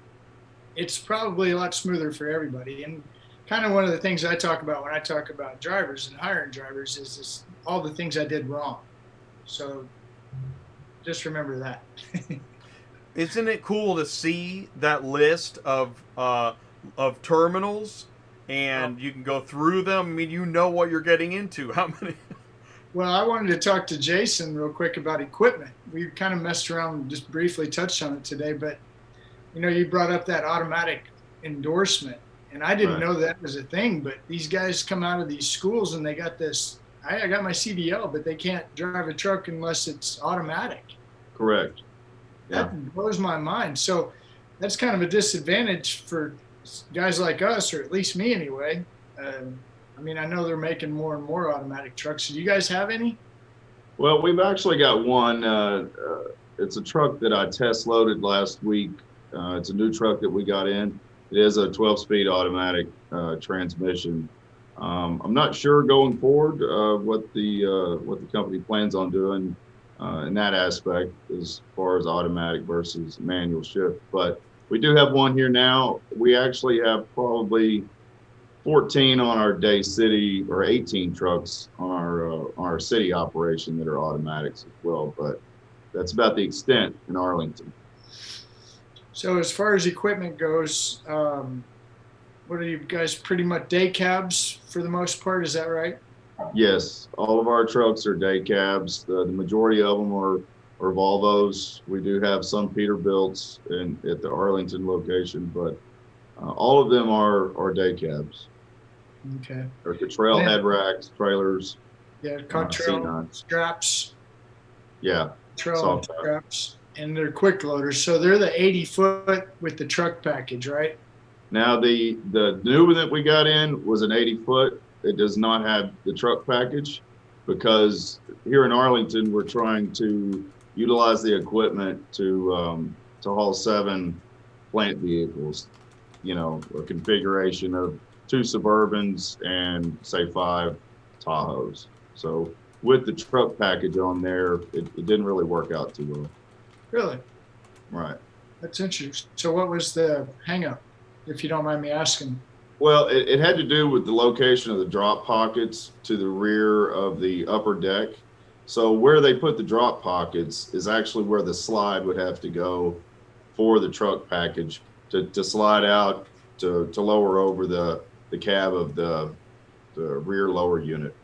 it's probably a lot smoother for everybody. And kind of one of the things I talk about when I talk about drivers and hiring drivers is all the things I did wrong. So just remember that. Isn't it cool to see that list of terminals? And you can go through them. I mean, you know what you're getting into. How many? Well, I wanted to talk to Jason real quick about equipment. We kind of messed around and just briefly touched on it today, but you brought up that automatic endorsement, and I didn't know that was a thing, but these guys come out of these schools and they got this, I got my CDL, but they can't drive a truck unless it's automatic. Correct. Yeah. That blows my mind. So that's kind of a disadvantage for guys like us, or at least me anyway. I know they're making more and more automatic trucks. Do you guys have any? Well, we've actually got one. It's a truck that I test loaded last week. It's a new truck that we got in. It is a 12-speed automatic transmission. I'm not sure going forward what the company plans on doing in that aspect as far as automatic versus manual shift. But We do have one here now. We actually have probably 14 on our day city, or 18 trucks on our city operation that are automatics as well. But that's about the extent in Arlington. So as far as equipment goes, what are you guys, pretty much day cabs for the most part? Is that right? Yes, all of our trucks are day cabs. The majority of them are Volvos. We do have some Peterbilts at the Arlington location, but all of them are day cabs. Okay. Or the trailhead racks, trailers. Yeah, trail C9. straps. Yeah. Trail soft straps. And they're quick loaders. So they're the 80-foot with the truck package, right? Now the new one that we got in was an 80-foot. It does not have the truck package because here in Arlington we're trying to utilize the equipment to haul 7 plant vehicles. A configuration of 2 Suburbans and say 5 Tahoes. So with the truck package on there, it didn't really work out too well. Really? Right. That's interesting. So what was the hang up, if you don't mind me asking? Well, it had to do with the location of the drop pockets to the rear of the upper deck. So where they put the drop pockets is actually where the slide would have to go for the truck package to slide out to lower over the cab of the rear lower unit.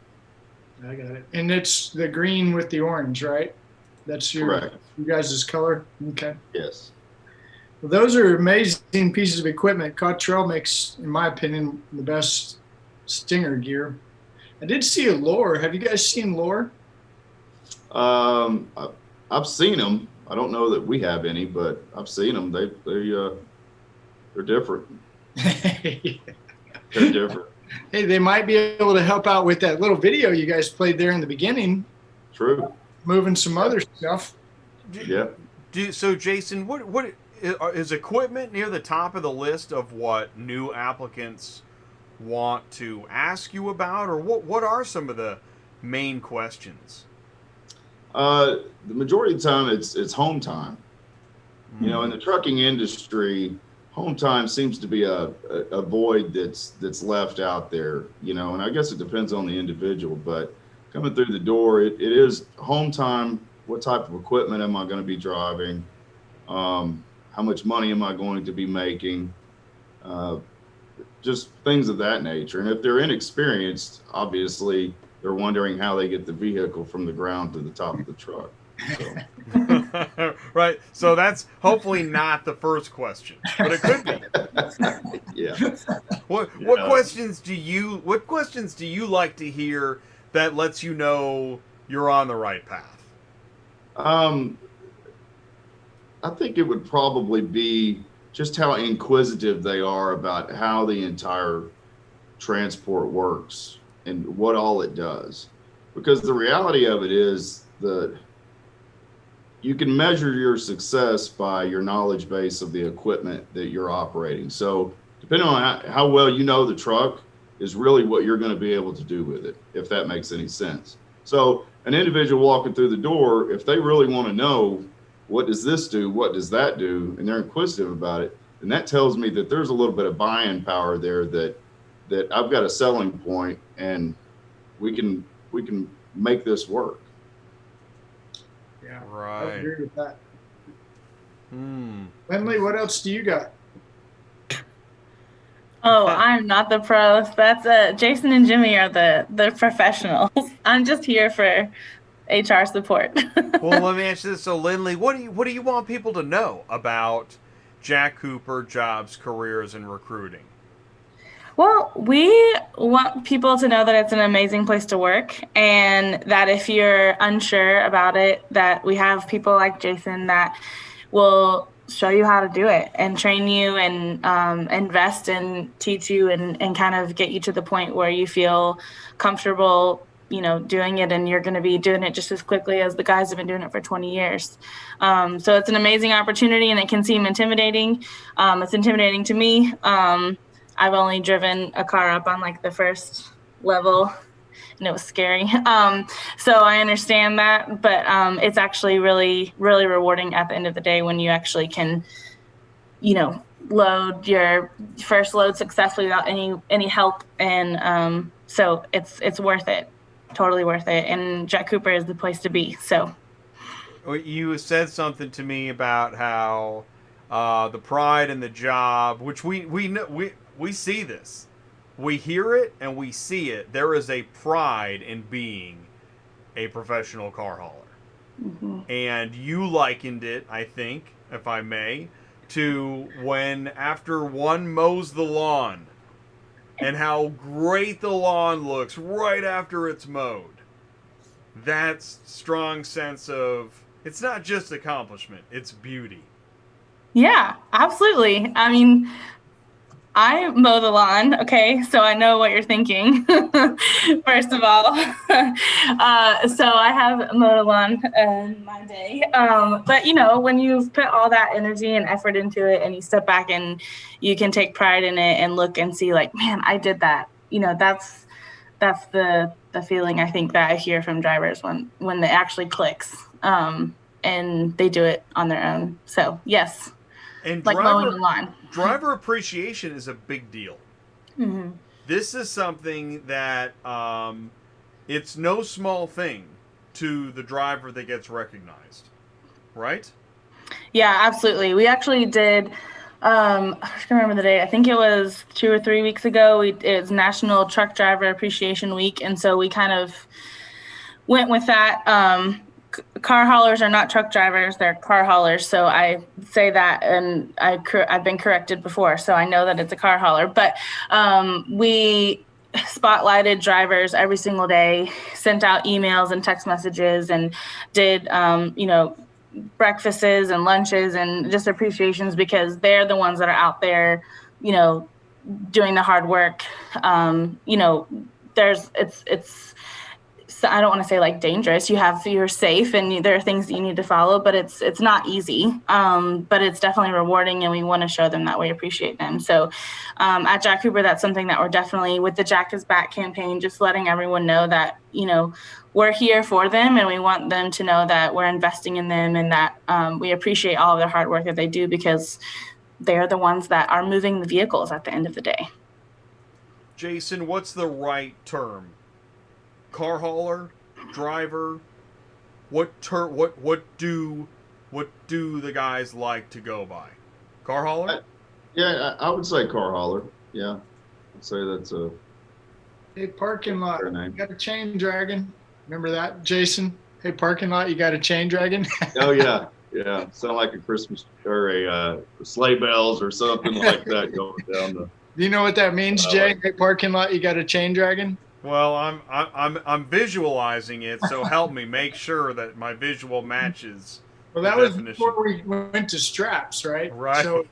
I got it. And it's the green with the orange, right? That's you guys' color? Okay. Yes. Well, those are amazing pieces of equipment. Cottrell makes, in my opinion, the best Stinger gear. I did see a Lure. Have you guys seen Lure? I've seen them. I don't know that we have any, but I've seen them. They're different. They're different. Hey, they might be able to help out with that little video you guys played there in the beginning. True. Moving some other stuff. Yeah. So, Jason, what is equipment near the top of the list of what new applicants want to ask you about, or what are some of the main questions? The majority of the time, it's home time. In the trucking industry, home time seems to be a void that's left out there. And I guess it depends on the individual, but coming through the door, it is home time. What type of equipment am I going to be driving? How much money am I going to be making? Just things of that nature. And if they're inexperienced, obviously they're wondering how they get the vehicle from the ground to the top of the truck. So. Right. So that's hopefully not the first question, but it could be. Yeah. What questions do you like to hear that lets you know you're on the right path? I think it would probably be just how inquisitive they are about how the entire transport works and what all it does. Because the reality of it is that you can measure your success by your knowledge base of the equipment that you're operating. So depending on how well you know the truck is really what you're going to be able to do with it, if that makes any sense. So an individual walking through the door, if they really want to know, what does this do? What does that do? And they're inquisitive about it. And that tells me that there's a little bit of buying power there that I've got a selling point and we can make this work. Yeah, right. I agree with that. Lindley, what else do you got? Oh, I'm not the pros. That's Jason and Jimmy are the professionals. I'm just here for HR support. Well, let me ask you this. So, Lindley, what do you want people to know about Jack Cooper jobs, careers, and recruiting? Well, we want people to know that it's an amazing place to work, and that if you're unsure about it, that we have people like Jason that will show you how to do it and train you and invest and teach you and kind of get you to the point where you feel comfortable, doing it, and you're going to be doing it just as quickly as the guys have been doing it for 20 years. So it's an amazing opportunity, and it can seem intimidating. It's intimidating to me. I've only driven a car up on like the first level, and it was scary. So I understand that, but it's actually really, really rewarding at the end of the day when you actually can load your first load successfully without any help. And so it's worth it, totally worth it. And Jack Cooper is the place to be. So You said something to me about how the pride in the job, which we see this, we hear it and we see it. There is a pride in being a professional car hauler, and you likened it, I think, if I may, to when after one mows the lawn, and how great the lawn looks right after it's mowed. That's strong sense of, it's not just accomplishment, it's beauty. yeah, absolutely. I mean, I mow the lawn, okay, so I know what you're thinking, first of all. So I have mowed a lawn in my day. But, when you've put all that energy and effort into it and you step back and you can take pride in it and look and see like, man, I did that. That's the feeling I think that I hear from drivers when it actually clicks, and they do it on their own. So, yes. And like mowing the lawn. Driver appreciation is a big deal. Mm-hmm. This is something that it's no small thing to the driver that gets recognized, right? Yeah, absolutely. We actually did. I can't remember the date. I think it was 2 or 3 weeks ago. It was National Truck Driver Appreciation Week, and so we kind of went with that. Car haulers are not truck drivers; they're car haulers. So I say that, and I've been corrected before, so I know that it's a car hauler. But we spotlighted drivers every single day, sent out emails and text messages, and did breakfasts and lunches and just appreciations, because they're the ones that are out there, doing the hard work. I don't want to say like dangerous. You're safe and there are things that you need to follow, but it's not easy. But it's definitely rewarding, and we want to show them that we appreciate them. So at Jack Cooper, that's something that we're definitely, with the Jack is Back campaign, just letting everyone know that, we're here for them, and we want them to know that we're investing in them, and that we appreciate all of their hard work that they do, because they're the ones that are moving the vehicles at the end of the day. Jason, what's the right term? Car hauler, driver, what do the guys like to go by? Car hauler? I would say car hauler. Yeah, I'd say that's a. Hey, parking lot, you got a chain dragon. Remember that, Jason? Hey, parking lot, you got a chain dragon. Oh yeah, sound like a Christmas or a sleigh bells or something like that going down the. Do you know what that means, Jay? Hey, parking lot, you got a chain dragon. Well, I'm visualizing it, so help me make sure that my visual matches. Well, that was before we went to straps, right? Right. So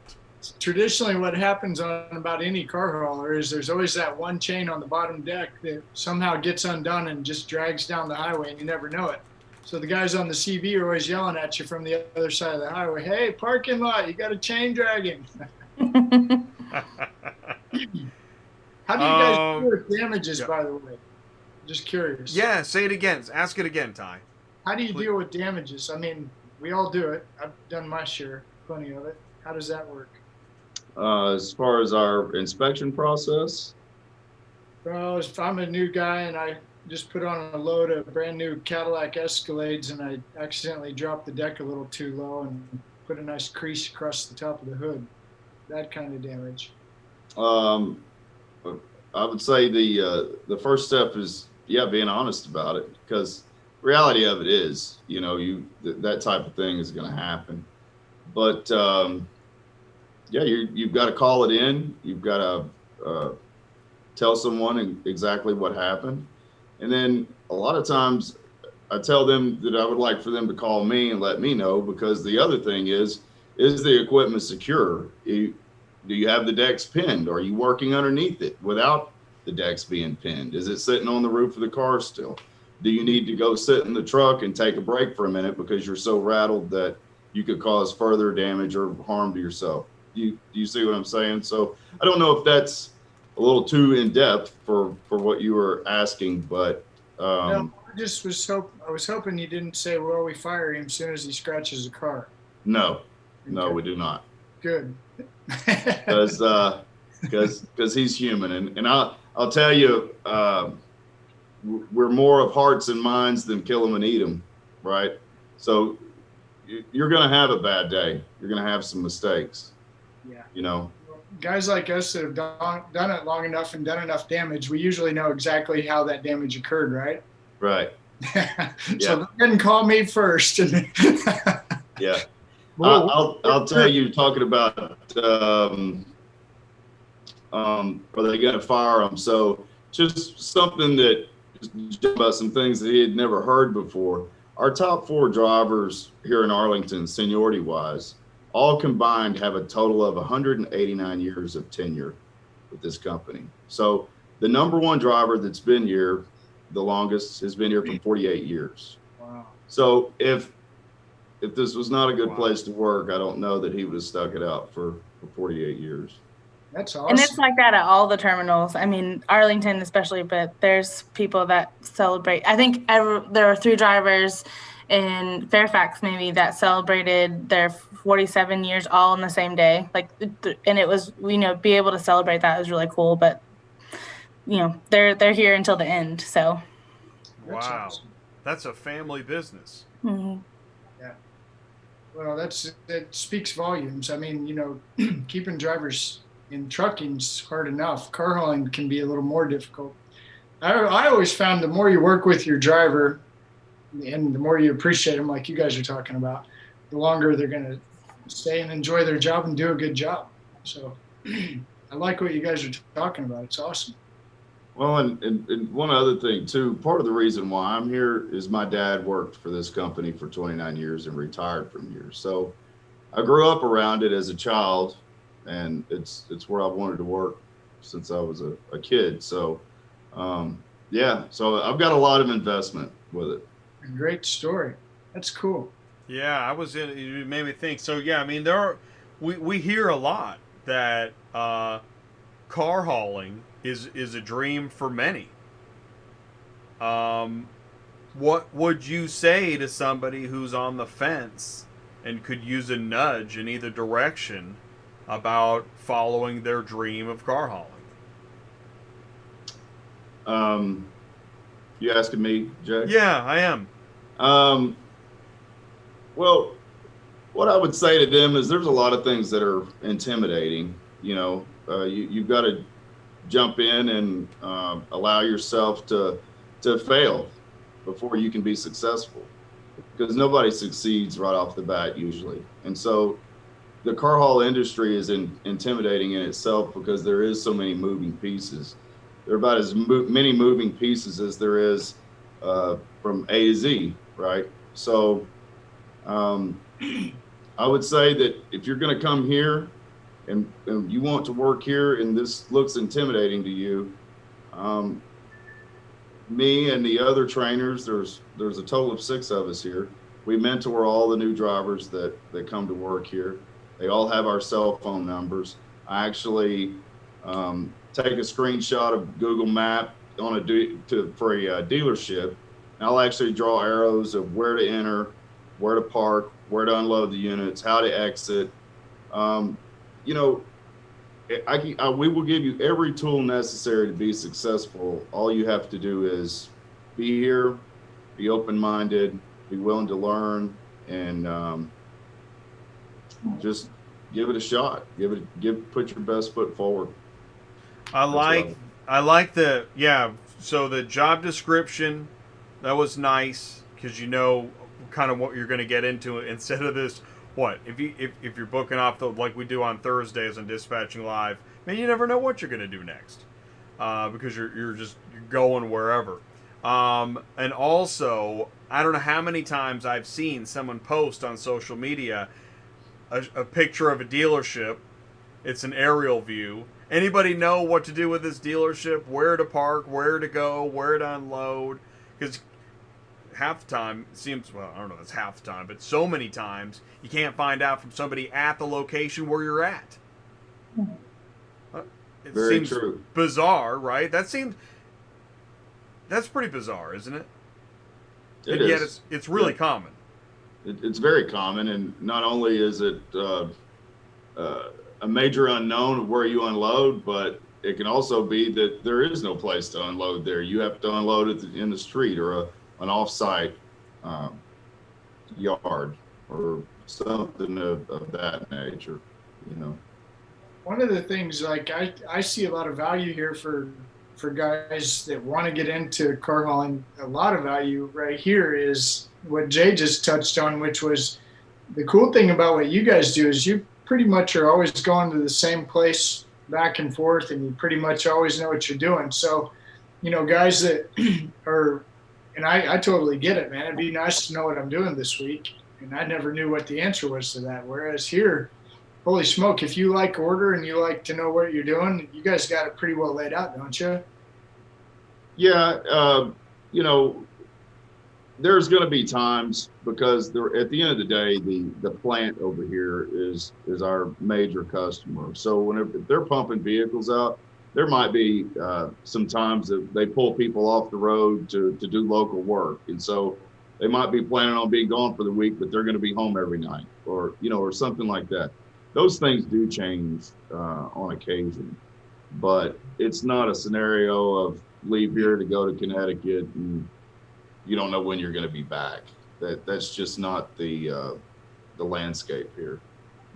traditionally, what happens on about any car hauler is there's always that one chain on the bottom deck that somehow gets undone and just drags down the highway, and you never know it. So the guys on the CV are always yelling at you from the other side of the highway, "Hey, parking lot, you got a chain dragon." How do you guys deal with damages, by the way? Just curious. Yeah, say it again. Ask it again, Ty. How do you deal with damages? I mean, we all do it. I've done my share, plenty of it. How does that work? As far as our inspection process? Well, if I'm a new guy and I just put on a load of brand new Cadillac Escalades and I accidentally dropped the deck a little too low and put a nice crease across the top of the hood, that kind of damage. I would say the first step is being honest about it, because reality of it is that type of thing is going to happen. But you've got to call it in. You've got to tell someone exactly what happened, and then a lot of times I tell them that I would like for them to call me and let me know, because the other thing is the equipment secure? Do you have the decks pinned? Are you working underneath it without the decks being pinned? Is it sitting on the roof of the car still? Do you need to go sit in the truck and take a break for a minute because you're so rattled that you could cause further damage or harm to yourself? Do you see what I'm saying? So I don't know if that's a little too in depth for what you were asking, but no, I was hoping you didn't say, well, we fire him as soon as he scratches a car. No, Okay. we do not. Good. because he's human, and I'll tell you, we're more of hearts and minds than kill them and eat them, right? So you're going to have a bad day. You're going to have some mistakes. Yeah. You know, guys like us that have done it long enough and done enough damage, we usually know exactly how that damage occurred, right? Right. So they didn't call me first. Yeah. I'll tell you, talking about are they going to fire him? So just something that about some things that he had never heard before. Our top 4 drivers here in Arlington, seniority wise, all combined have a total of 189 years of tenure with this company. So the number 1 driver that's been here the longest has been here for 48 years. Wow. So if this was not a good place to work, I don't know that he would have stuck it out for 48 years. That's awesome. And it's like that at all the terminals. I mean, Arlington especially, but there's people that celebrate. I think there are 3 drivers in Fairfax maybe that celebrated their 47 years all on the same day. Like, and it was, be able to celebrate that was really cool. But they're here until the end. So. Wow, awesome. That's a family business. Mm-hmm. Yeah. Well, that speaks volumes. I mean, keeping drivers in trucking's hard enough. Car hauling can be a little more difficult. I always found the more you work with your driver and the more you appreciate them, like you guys are talking about, the longer they're going to stay and enjoy their job and do a good job. So I like what you guys are talking about. It's awesome. Well, and one other thing too, part of the reason why I'm here is my dad worked for this company for 29 years and retired from years. So I grew up around it as a child, and it's where I've wanted to work since I was a kid. So, so I've got a lot of investment with it. Great story. That's cool. Yeah, it made me think. So yeah, I mean, we hear a lot that car hauling is a dream for many. What would you say to somebody who's on the fence and could use a nudge in either direction about following their dream of car hauling? You asking me, Jay? Yeah, I am. Well, what I would say to them is there's a lot of things that are intimidating. You've got to jump in and allow yourself to fail before you can be successful, because nobody succeeds right off the bat usually. And so the car haul industry is intimidating in itself because there is so many moving pieces. There are about as many moving pieces as there is from A to Z, right? So I would say that if you're going to come here and you want to work here and this looks intimidating to you, me and the other trainers, there's a total of 6 of us here. We mentor all the new drivers that come to work here. They all have our cell phone numbers. I actually take a screenshot of Google Map for a dealership, and I'll actually draw arrows of where to enter, where to park, where to unload the units, how to exit. We will give you every tool necessary to be successful. All you have to do is be here, be open-minded, be willing to learn, and just give it a shot. Put your best foot forward. I like so the job description, that was nice, because kind of what you're going to get into instead of this. What if you're booking off like we do on Thursdays on Dispatching Live, man, you never know what you're going to do next, because you're going wherever. And also, I don't know how many times I've seen someone post on social media a picture of a dealership. It's an aerial view. Anybody know what to do with this dealership? Where to park? Where to go? Where to unload? Because half the time, it seems, well, I don't know if it's half the time, but so many times you can't find out from somebody at the location where you're at. It Very seems true. Bizarre, right? That's pretty bizarre, isn't it? It Yet is. it's really common. It's very common, and not only is it a major unknown of where you unload, but it can also be that there is no place to unload there. You have to unload it in the street or an off-site yard or something of that nature, you know. One of the things, like I see a lot of value here for guys that want to get into car hauling. A lot of value right here is what Jay just touched on, which was the cool thing about what you guys do is you pretty much are always going to the same place back and forth, and you pretty much always know what you're doing. So, you know, guys that are, and I totally get it, man. It'd be nice to know what I'm doing this week. And I never knew what the answer was to that. Whereas here, holy smoke, if you like order and you like to know what you're doing, you guys got it pretty well laid out, don't you? Yeah, you know, there's going to be times because at the end of the day, the plant over here is our major customer. So whenever if they're pumping vehicles out, there might be some times that they pull people off the road to do local work. And so they might be planning on being gone for the week, but they're going to be home every night or, you know, or something like that. Those things do change on occasion, but it's not a scenario of leave here to go to Connecticut and you don't know when you're going to be back. That's just not the landscape here.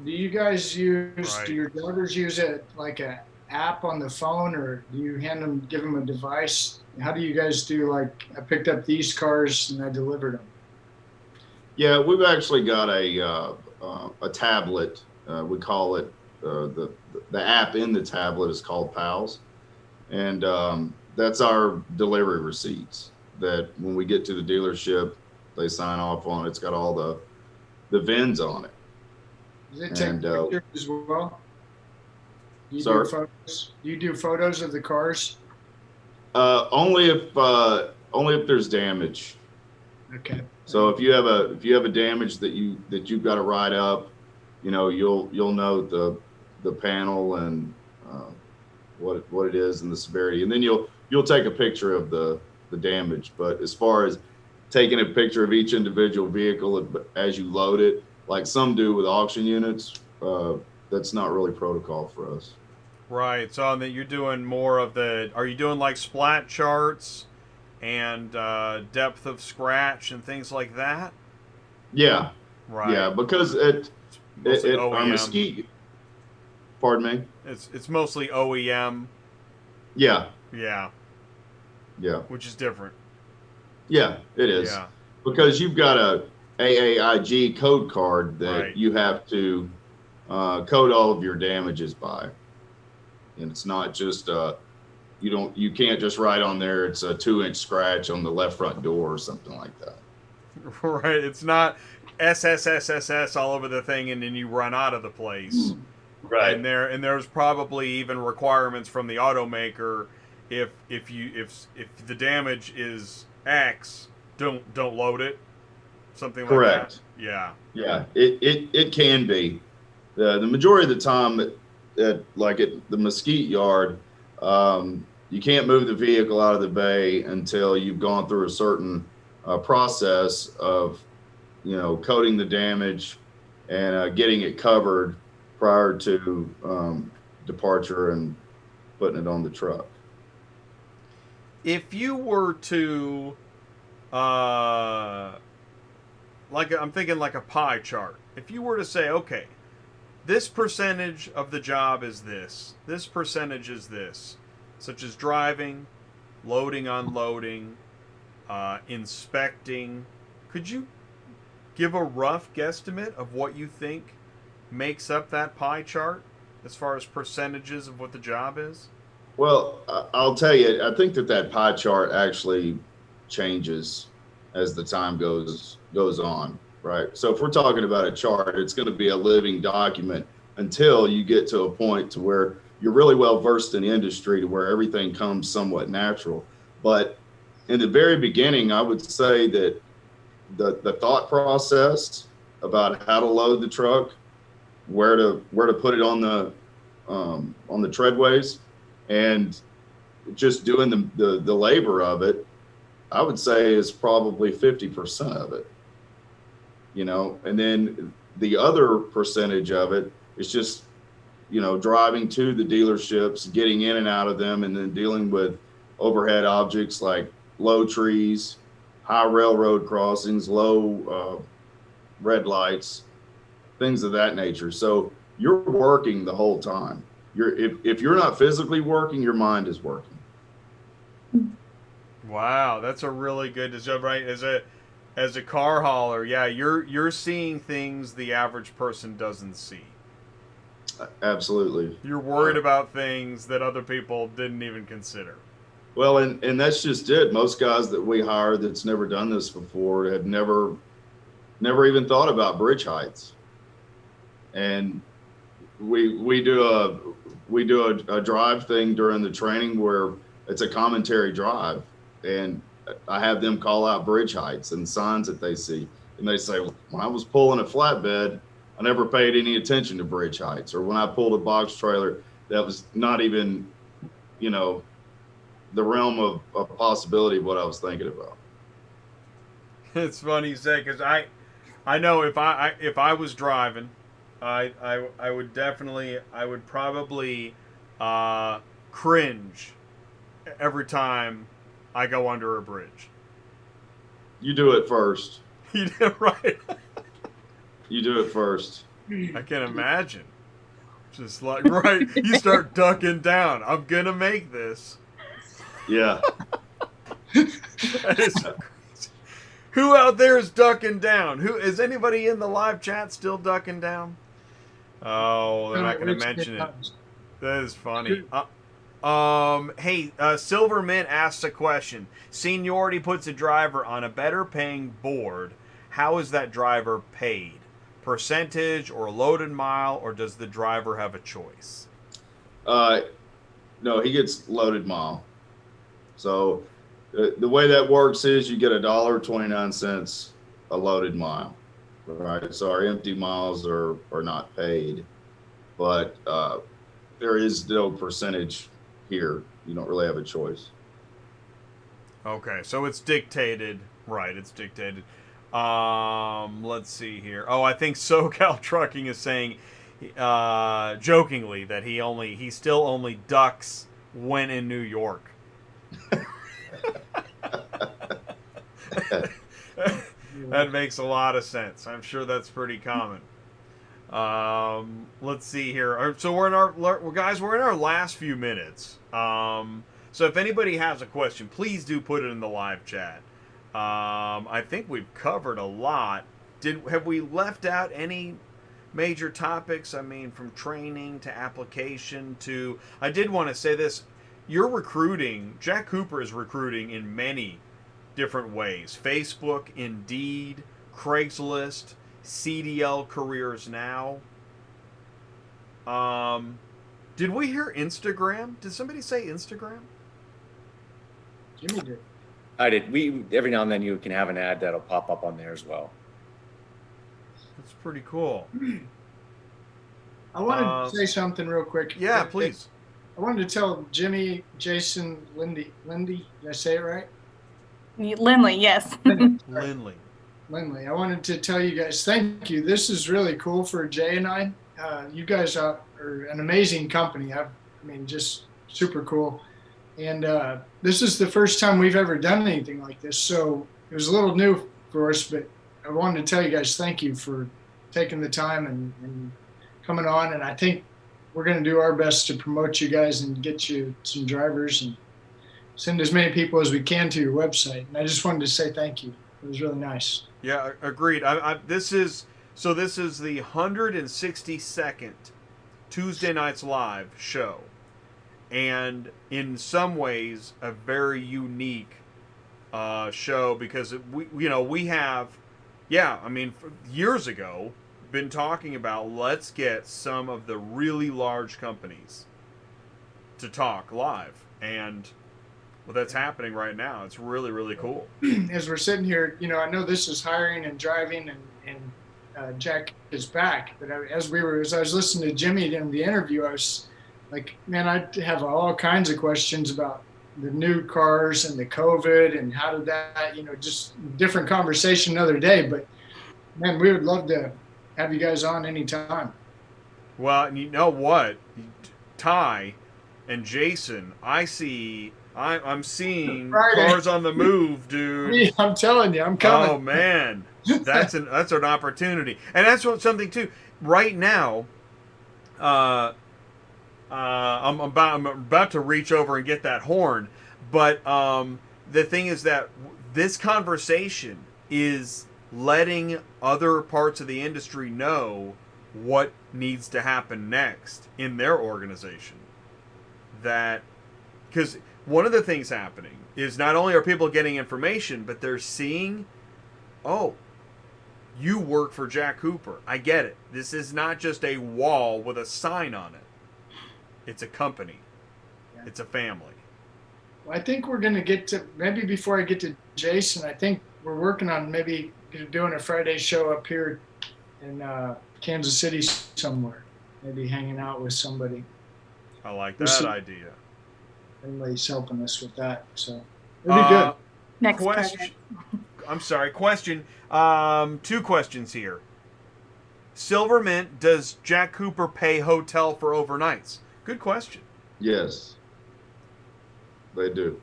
Do you guys use, Right. do your daughters use it like a app on the phone, or do you give them a device? How do you guys do, like, I picked up these cars and I delivered them? Yeah, we've actually got a tablet. We call it the app in the tablet is called Pals, and that's our delivery receipts. That when we get to the dealership, they sign off on. It's got all the VINs on it. Does it take pictures as well? Do you Sorry? do photos? Do you do photos of the cars? Only if there's damage. Okay. So if you have a damage that you've got to write up, you know, you'll note the panel and what it is and the severity, and then you'll take a picture of the damage. But as far as taking a picture of each individual vehicle as you load it, like some do with auction units, that's not really protocol for us. Right. So that you're doing more of are you doing like splat charts and depth of scratch and things like that? Yeah. Right. Yeah, because Mostly our OEM. Mesquite. Pardon me. It's mostly OEM. Yeah. Yeah. Yeah. Which is different. Yeah, it is. Yeah. Because you've got a AAIG code card that Right. you have to code all of your damages by, and it's not just you can't just write on there it's a 2-inch scratch on the left front door or something like that. Right. It's not SSSSS all over the thing and then you run out of the place. Right. And there's probably even requirements from the automaker if the damage is X, don't load it. Something like Correct. that. Yeah. Yeah, it can be. The majority of the time at the Mesquite yard, you can't move the vehicle out of the bay until you've gone through a certain process of, you know, coding the damage and getting it covered prior to departure and putting it on the truck. If you were to I'm thinking like a pie chart. If you were to say, okay, this percentage of the job is this percentage is this, such as driving, loading, unloading, inspecting, could you give a rough guesstimate of what you think makes up that pie chart as far as percentages of what the job is? Well, I'll tell you, I think that pie chart actually changes as the time goes on, right? So if we're talking about a chart, it's going to be a living document until you get to a point to where you're really well versed in the industry to where everything comes somewhat natural. But in the very beginning, I would say that the thought process about how to load the truck, where to put it on the treadways, and just doing the labor of it, I would say is probably 50% of it, you know, and then the other percentage of it is just, driving to the dealerships, getting in and out of them, and then dealing with overhead objects like low trees, high railroad crossings, low red lights, things of that nature. So you're working the whole time. If you're not physically working, your mind is working. Wow, that's a really good job, right? As a car hauler, yeah, you're seeing things the average person doesn't see. Absolutely. You're worried about things that other people didn't even consider. Well, and that's just it. Most guys that we hire that's never done this before have never even thought about bridge heights. And we do a drive thing during the training where it's a commentary drive, and I have them call out bridge heights and signs that they see, and they say, when I was pulling a flatbed, I never paid any attention to bridge heights, or when I pulled a box trailer, that was not even, the realm of possibility of what I was thinking about. It's funny you say, because I know if I was driving, I would probably cringe every time I go under a bridge. You do it first. You did right. You do it first. I can imagine. Just like, right, you start ducking down. I'm gonna make this. Yeah. That is so crazy. Who out there is ducking down? Who is anybody in the live chat still ducking down? Oh, they're not gonna mention it. That is funny. Hey, Silvermint asks a question. Seniority puts a driver on a better paying board. How is that driver paid? Percentage or loaded mile, or does the driver have a choice? No, he gets loaded mile. So the way that works is you get $1.29 a loaded mile, right? So our empty miles are not paid, but there is no percentage here. You don't really have a choice. Okay, so it's dictated, right? It's dictated. Let's see here. Oh, I think SoCal Trucking is saying, jokingly, that he still only ducks when in New York. That makes a lot of sense. I'm sure that's pretty common. Let's see here. So we're in our last few minutes. So if anybody has a question, please do put it in the live chat. I think we've covered a lot. Have we left out any major topics? I mean, from training to application to... I did want to say this. You're recruiting. Jack Cooper is recruiting in many different ways. Facebook, Indeed, Craigslist, CDL Careers Now. Did we hear Instagram? Did somebody say Instagram? Jimmy did. I did. Every now and then you can have an ad that'll pop up on there as well. That's pretty cool. I wanted to say something real quick. Yeah, please. I wanted to tell Jimmy, Jason, Lindley. Did I say it right? Lindley, yes. Lindley. I wanted to tell you guys thank you. This is really cool for Jay and I. You guys are an amazing company. I mean, just super cool. And this is the first time we've ever done anything like this. So it was a little new for us, but I wanted to tell you guys thank you for taking the time and coming on. And I think we're going to do our best to promote you guys and get you some drivers and send as many people as we can to your website. And I just wanted to say thank you. It was really nice. Yeah, agreed. This is the 162nd Tuesday Nights Live show, and in some ways a very unique show because we have, years ago been talking about let's get some of the really large companies to talk live, and well, that's happening right now. It's really, really cool. As we're sitting here, I know this is hiring and driving, and Jack is back. But as I was listening to Jimmy in the interview, I was like, man, I have all kinds of questions about the new cars and the COVID and how did that, just different conversation another day. But man, we would love to have you guys on anytime. Well, you know what? Ty and Jason, I'm seeing Friday. cars on the move, dude. I'm telling you, I'm coming. Oh man, that's an opportunity, and that's something too. Right now, I'm about to reach over and get that horn, but the thing is that this conversation is letting other parts of the industry know what needs to happen next in their organization. That, because one of the things happening is not only are people getting information, but they're seeing, oh, you work for Jack Cooper. I get it. This is not just a wall with a sign on it. It's a company. Yeah. It's a family. Well, I think we're going to get to, maybe before I get to Jason, I think we're working on maybe doing a Friday show up here in Kansas City somewhere. Maybe hanging out with somebody. I like that idea. Lindley's helping us with that, so it'll be good. Next question. I'm sorry. Question. 2 questions here. Silver Mint, does Jack Cooper pay hotel for overnights? Good question. Yes, they do.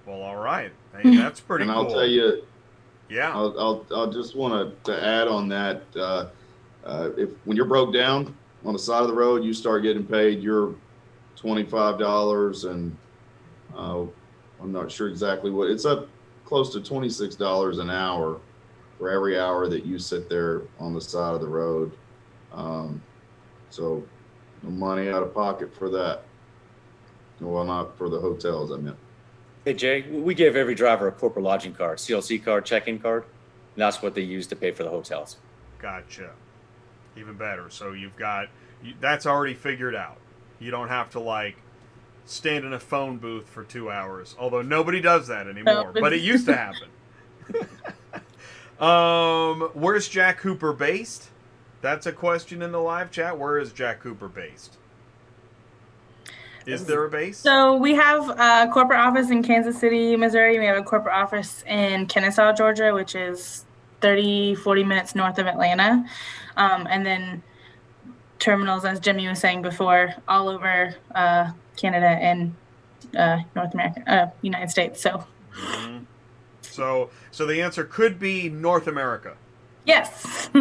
Well, all right. Hey, that's pretty And cool. I'll tell you, Yeah. I'll just want to add on that. If when you're broke down on the side of the road, you start getting paid your $25, and I'm not sure exactly what it's up close to $26 an hour for every hour that you sit there on the side of the road. So no money out of pocket for that. Well, not for the hotels, I meant. Hey, Jay, we give every driver a corporate lodging card, CLC card, check-in card. And that's what they use to pay for the hotels. Gotcha. Even better. So that's already figured out. You don't have to like stand in a phone booth for 2 hours. Although nobody does that anymore, but it used to happen. Where's Jack Cooper based? That's a question in the live chat. Where is Jack Cooper based? Is there a base? So we have a corporate office in Kansas City, Missouri. We have a corporate office in Kennesaw, Georgia, which is 40 minutes north of Atlanta. And then terminals, as Jimmy was saying before, all over Canada and North America, United States. So, so the answer could be North America. Yes.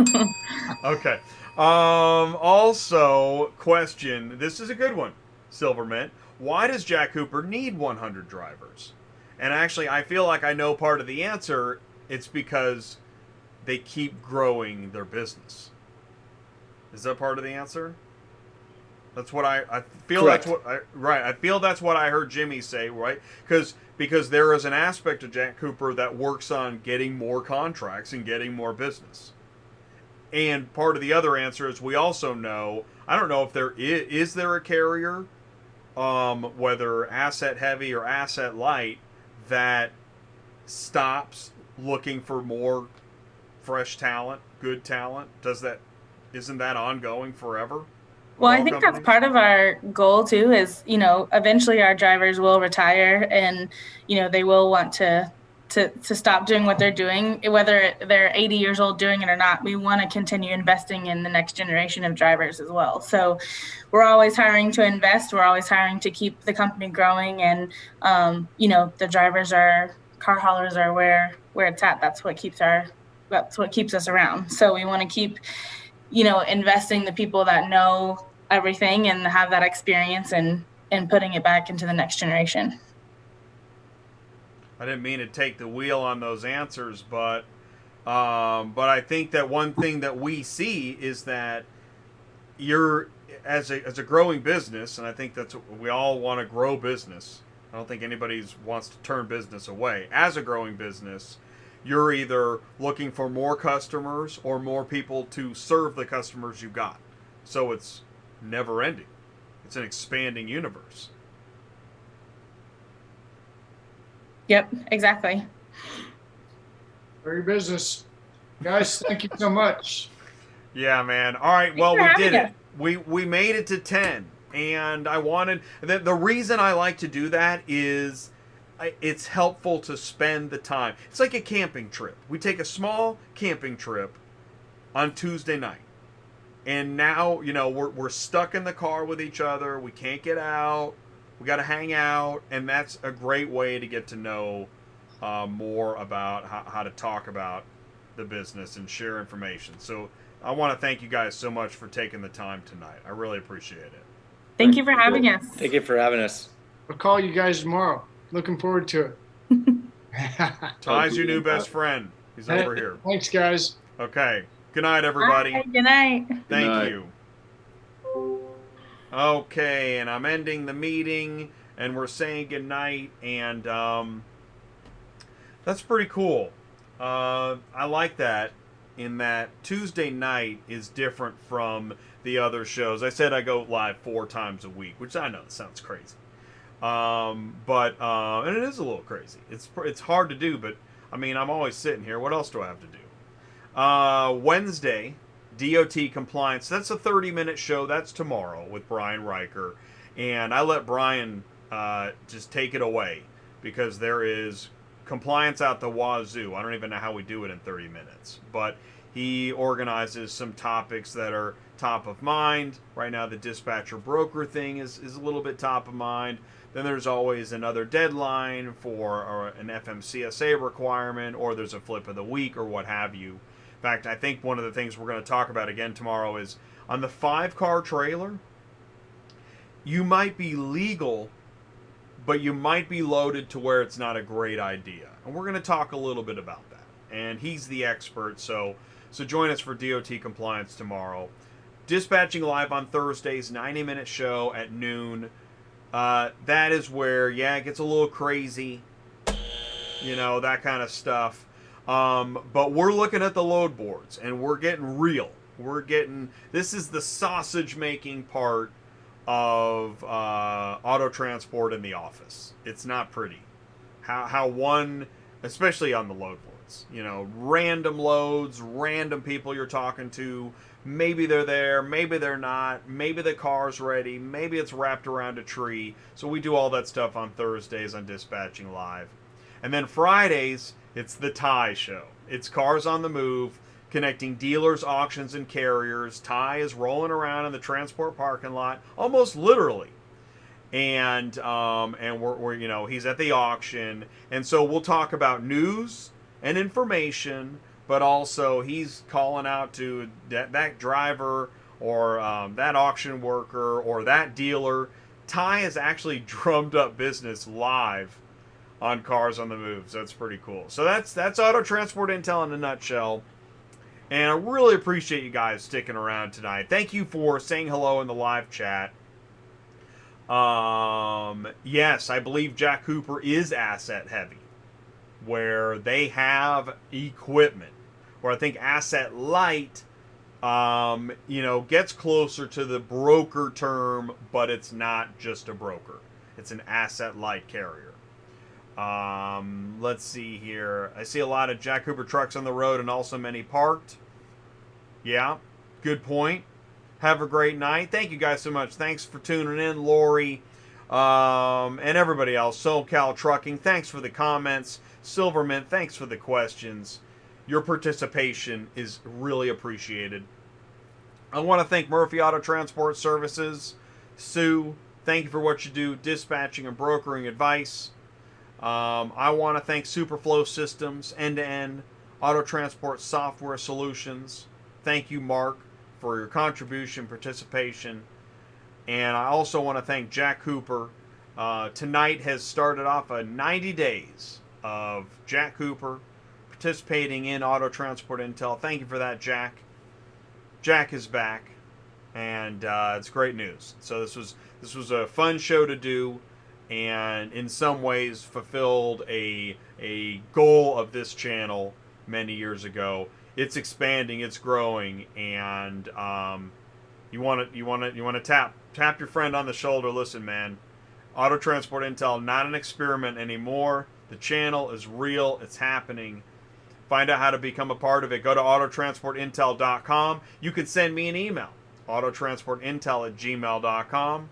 Okay. Also, question. This is a good one, Silvermint. Why does Jack Cooper need 100 drivers? And actually, I feel like I know part of the answer. It's because they keep growing their business. Is that part of the answer? That's what I feel. Correct. That's what I feel that's what I heard Jimmy say, right? Because there is an aspect of Jack Cooper that works on getting more contracts and getting more business. And part of the other answer is we also know, I don't know if there is there a carrier, whether asset heavy or asset light, that stops looking for more fresh talent, good talent. Isn't that ongoing forever? Well, I think that's part of our goal too, is, eventually our drivers will retire and, they will want to stop doing what they're doing, whether they're 80 years old doing it or not. We want to continue investing in the next generation of drivers as well. So we're always hiring to invest. We're always hiring to keep the company growing. And, the drivers car haulers are where it's at. That's what keeps us around. So we want to keep, investing the people that know everything and have that experience and putting it back into the next generation. I didn't mean to take the wheel on those answers, but I think that one thing that we see is that you're as a growing business, and I think that's we all want to grow business. I don't think anybody wants to turn business away. As a growing business, you're either looking for more customers or more people to serve the customers you've got. So it's never ending. It's an expanding universe. Yep, exactly. For your business. Guys, thank you so much. Yeah, man. All right, well, we did it. We made it to 10. And I wanted... The reason I like to do that is it's helpful to spend the time. It's like a camping trip. We take a small camping trip on Tuesday night. And now, you know, we're stuck in the car with each other. We can't get out. We got to hang out. And that's a great way to get to know more about how to talk about the business and share information. So I want to thank you guys so much for taking the time tonight. I really appreciate it. Thank you for having us. Thank you for having us. I'll call you guys tomorrow. Looking forward to it. Ty's your new best friend. He's over here. Thanks, guys. Okay. Good night, everybody. Bye. Good night. Thank you. Okay, and I'm ending the meeting, and we're saying good night, and that's pretty cool. I like that, in that Tuesday night is different from the other shows. I said I go live 4 times a week, which I know sounds crazy. But and it is a little crazy. It's hard to do, but I mean, I'm always sitting here. What else do I have to do? Wednesday, DOT compliance. That's a 30-minute show. That's tomorrow with Brian Riker, and I let Brian just take it away because there is compliance out the wazoo. I don't even know how we do it in 30 minutes, but he organizes some topics that are top of mind. Right now, the dispatcher broker thing is a little bit top of mind. Then there's always another deadline for an FMCSA requirement, or there's a flip of the week, or what have you. In fact, I think one of the things we're going to talk about again tomorrow is on the 5-car trailer, you might be legal, but you might be loaded to where it's not a great idea. And we're going to talk a little bit about that. And he's the expert, so join us for DOT compliance tomorrow. Dispatching live on Thursdays, 90-minute show at noon. That is where, it gets a little crazy, you know, that kind of stuff. But we're looking at the load boards, and we're getting real. This is the sausage-making part of auto transport in the office. It's not pretty. How one, especially on the load boards, you know, random loads, random people you're talking to, maybe they're there, maybe they're not, maybe the car's ready, maybe it's wrapped around a tree. So we do all that stuff on Thursdays on Dispatching Live. And then Fridays, it's the Ty Show. It's Cars on the Move, connecting dealers, auctions, and carriers. Ty is rolling around in the transport parking lot, almost literally. And we're you know, he's at the auction, and so we'll talk about news and information, but also he's calling out to that driver or that auction worker or that dealer. Ty has actually drummed up business live on Cars on the Move, so it's pretty cool. So that's Auto Transport Intel in a nutshell. And I really appreciate you guys sticking around tonight. Thank you for saying hello in the live chat. Yes, I believe Jack Cooper is asset heavy, where they have equipment. Where I think asset light, you know, gets closer to the broker term, but it's not just a broker. It's an asset light carrier. Let's see here. I see a lot of Jack Cooper trucks on the road and also many parked. Yeah, good point. Have a great night. Thank you guys so much. Thanks for tuning in, Lori, and everybody else. SoCal Trucking, thanks for the comments. Silvermint, thanks for the questions. Your participation is really appreciated. I want to thank Murphy Auto Transport Services. Sue, thank you for what you do, dispatching and brokering advice. I want to thank Superflow Systems, end-to-end auto transport software solutions. Thank you, Mark, for your contribution, participation. And I also want to thank Jack Cooper. Tonight has started off a 90 days of Jack Cooper participating in Auto Transport Intel. Thank you for that, Jack. Jack is back, and it's great news. So this was a fun show to do, and in some ways fulfilled a goal of this channel many years ago. It's expanding, it's growing, and you want to tap your friend on the shoulder. Listen, man, Auto Transport Intel, not an experiment anymore. The channel is real, it's happening. Find out how to become a part of it. Go to autotransportintel.com. You can send me an email, autotransportintel@gmail.com.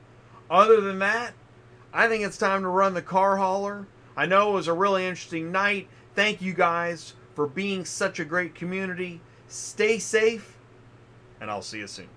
Other than that, I think it's time to run the car hauler. I know it was a really interesting night. Thank you guys for being such a great community. Stay safe, and I'll see you soon.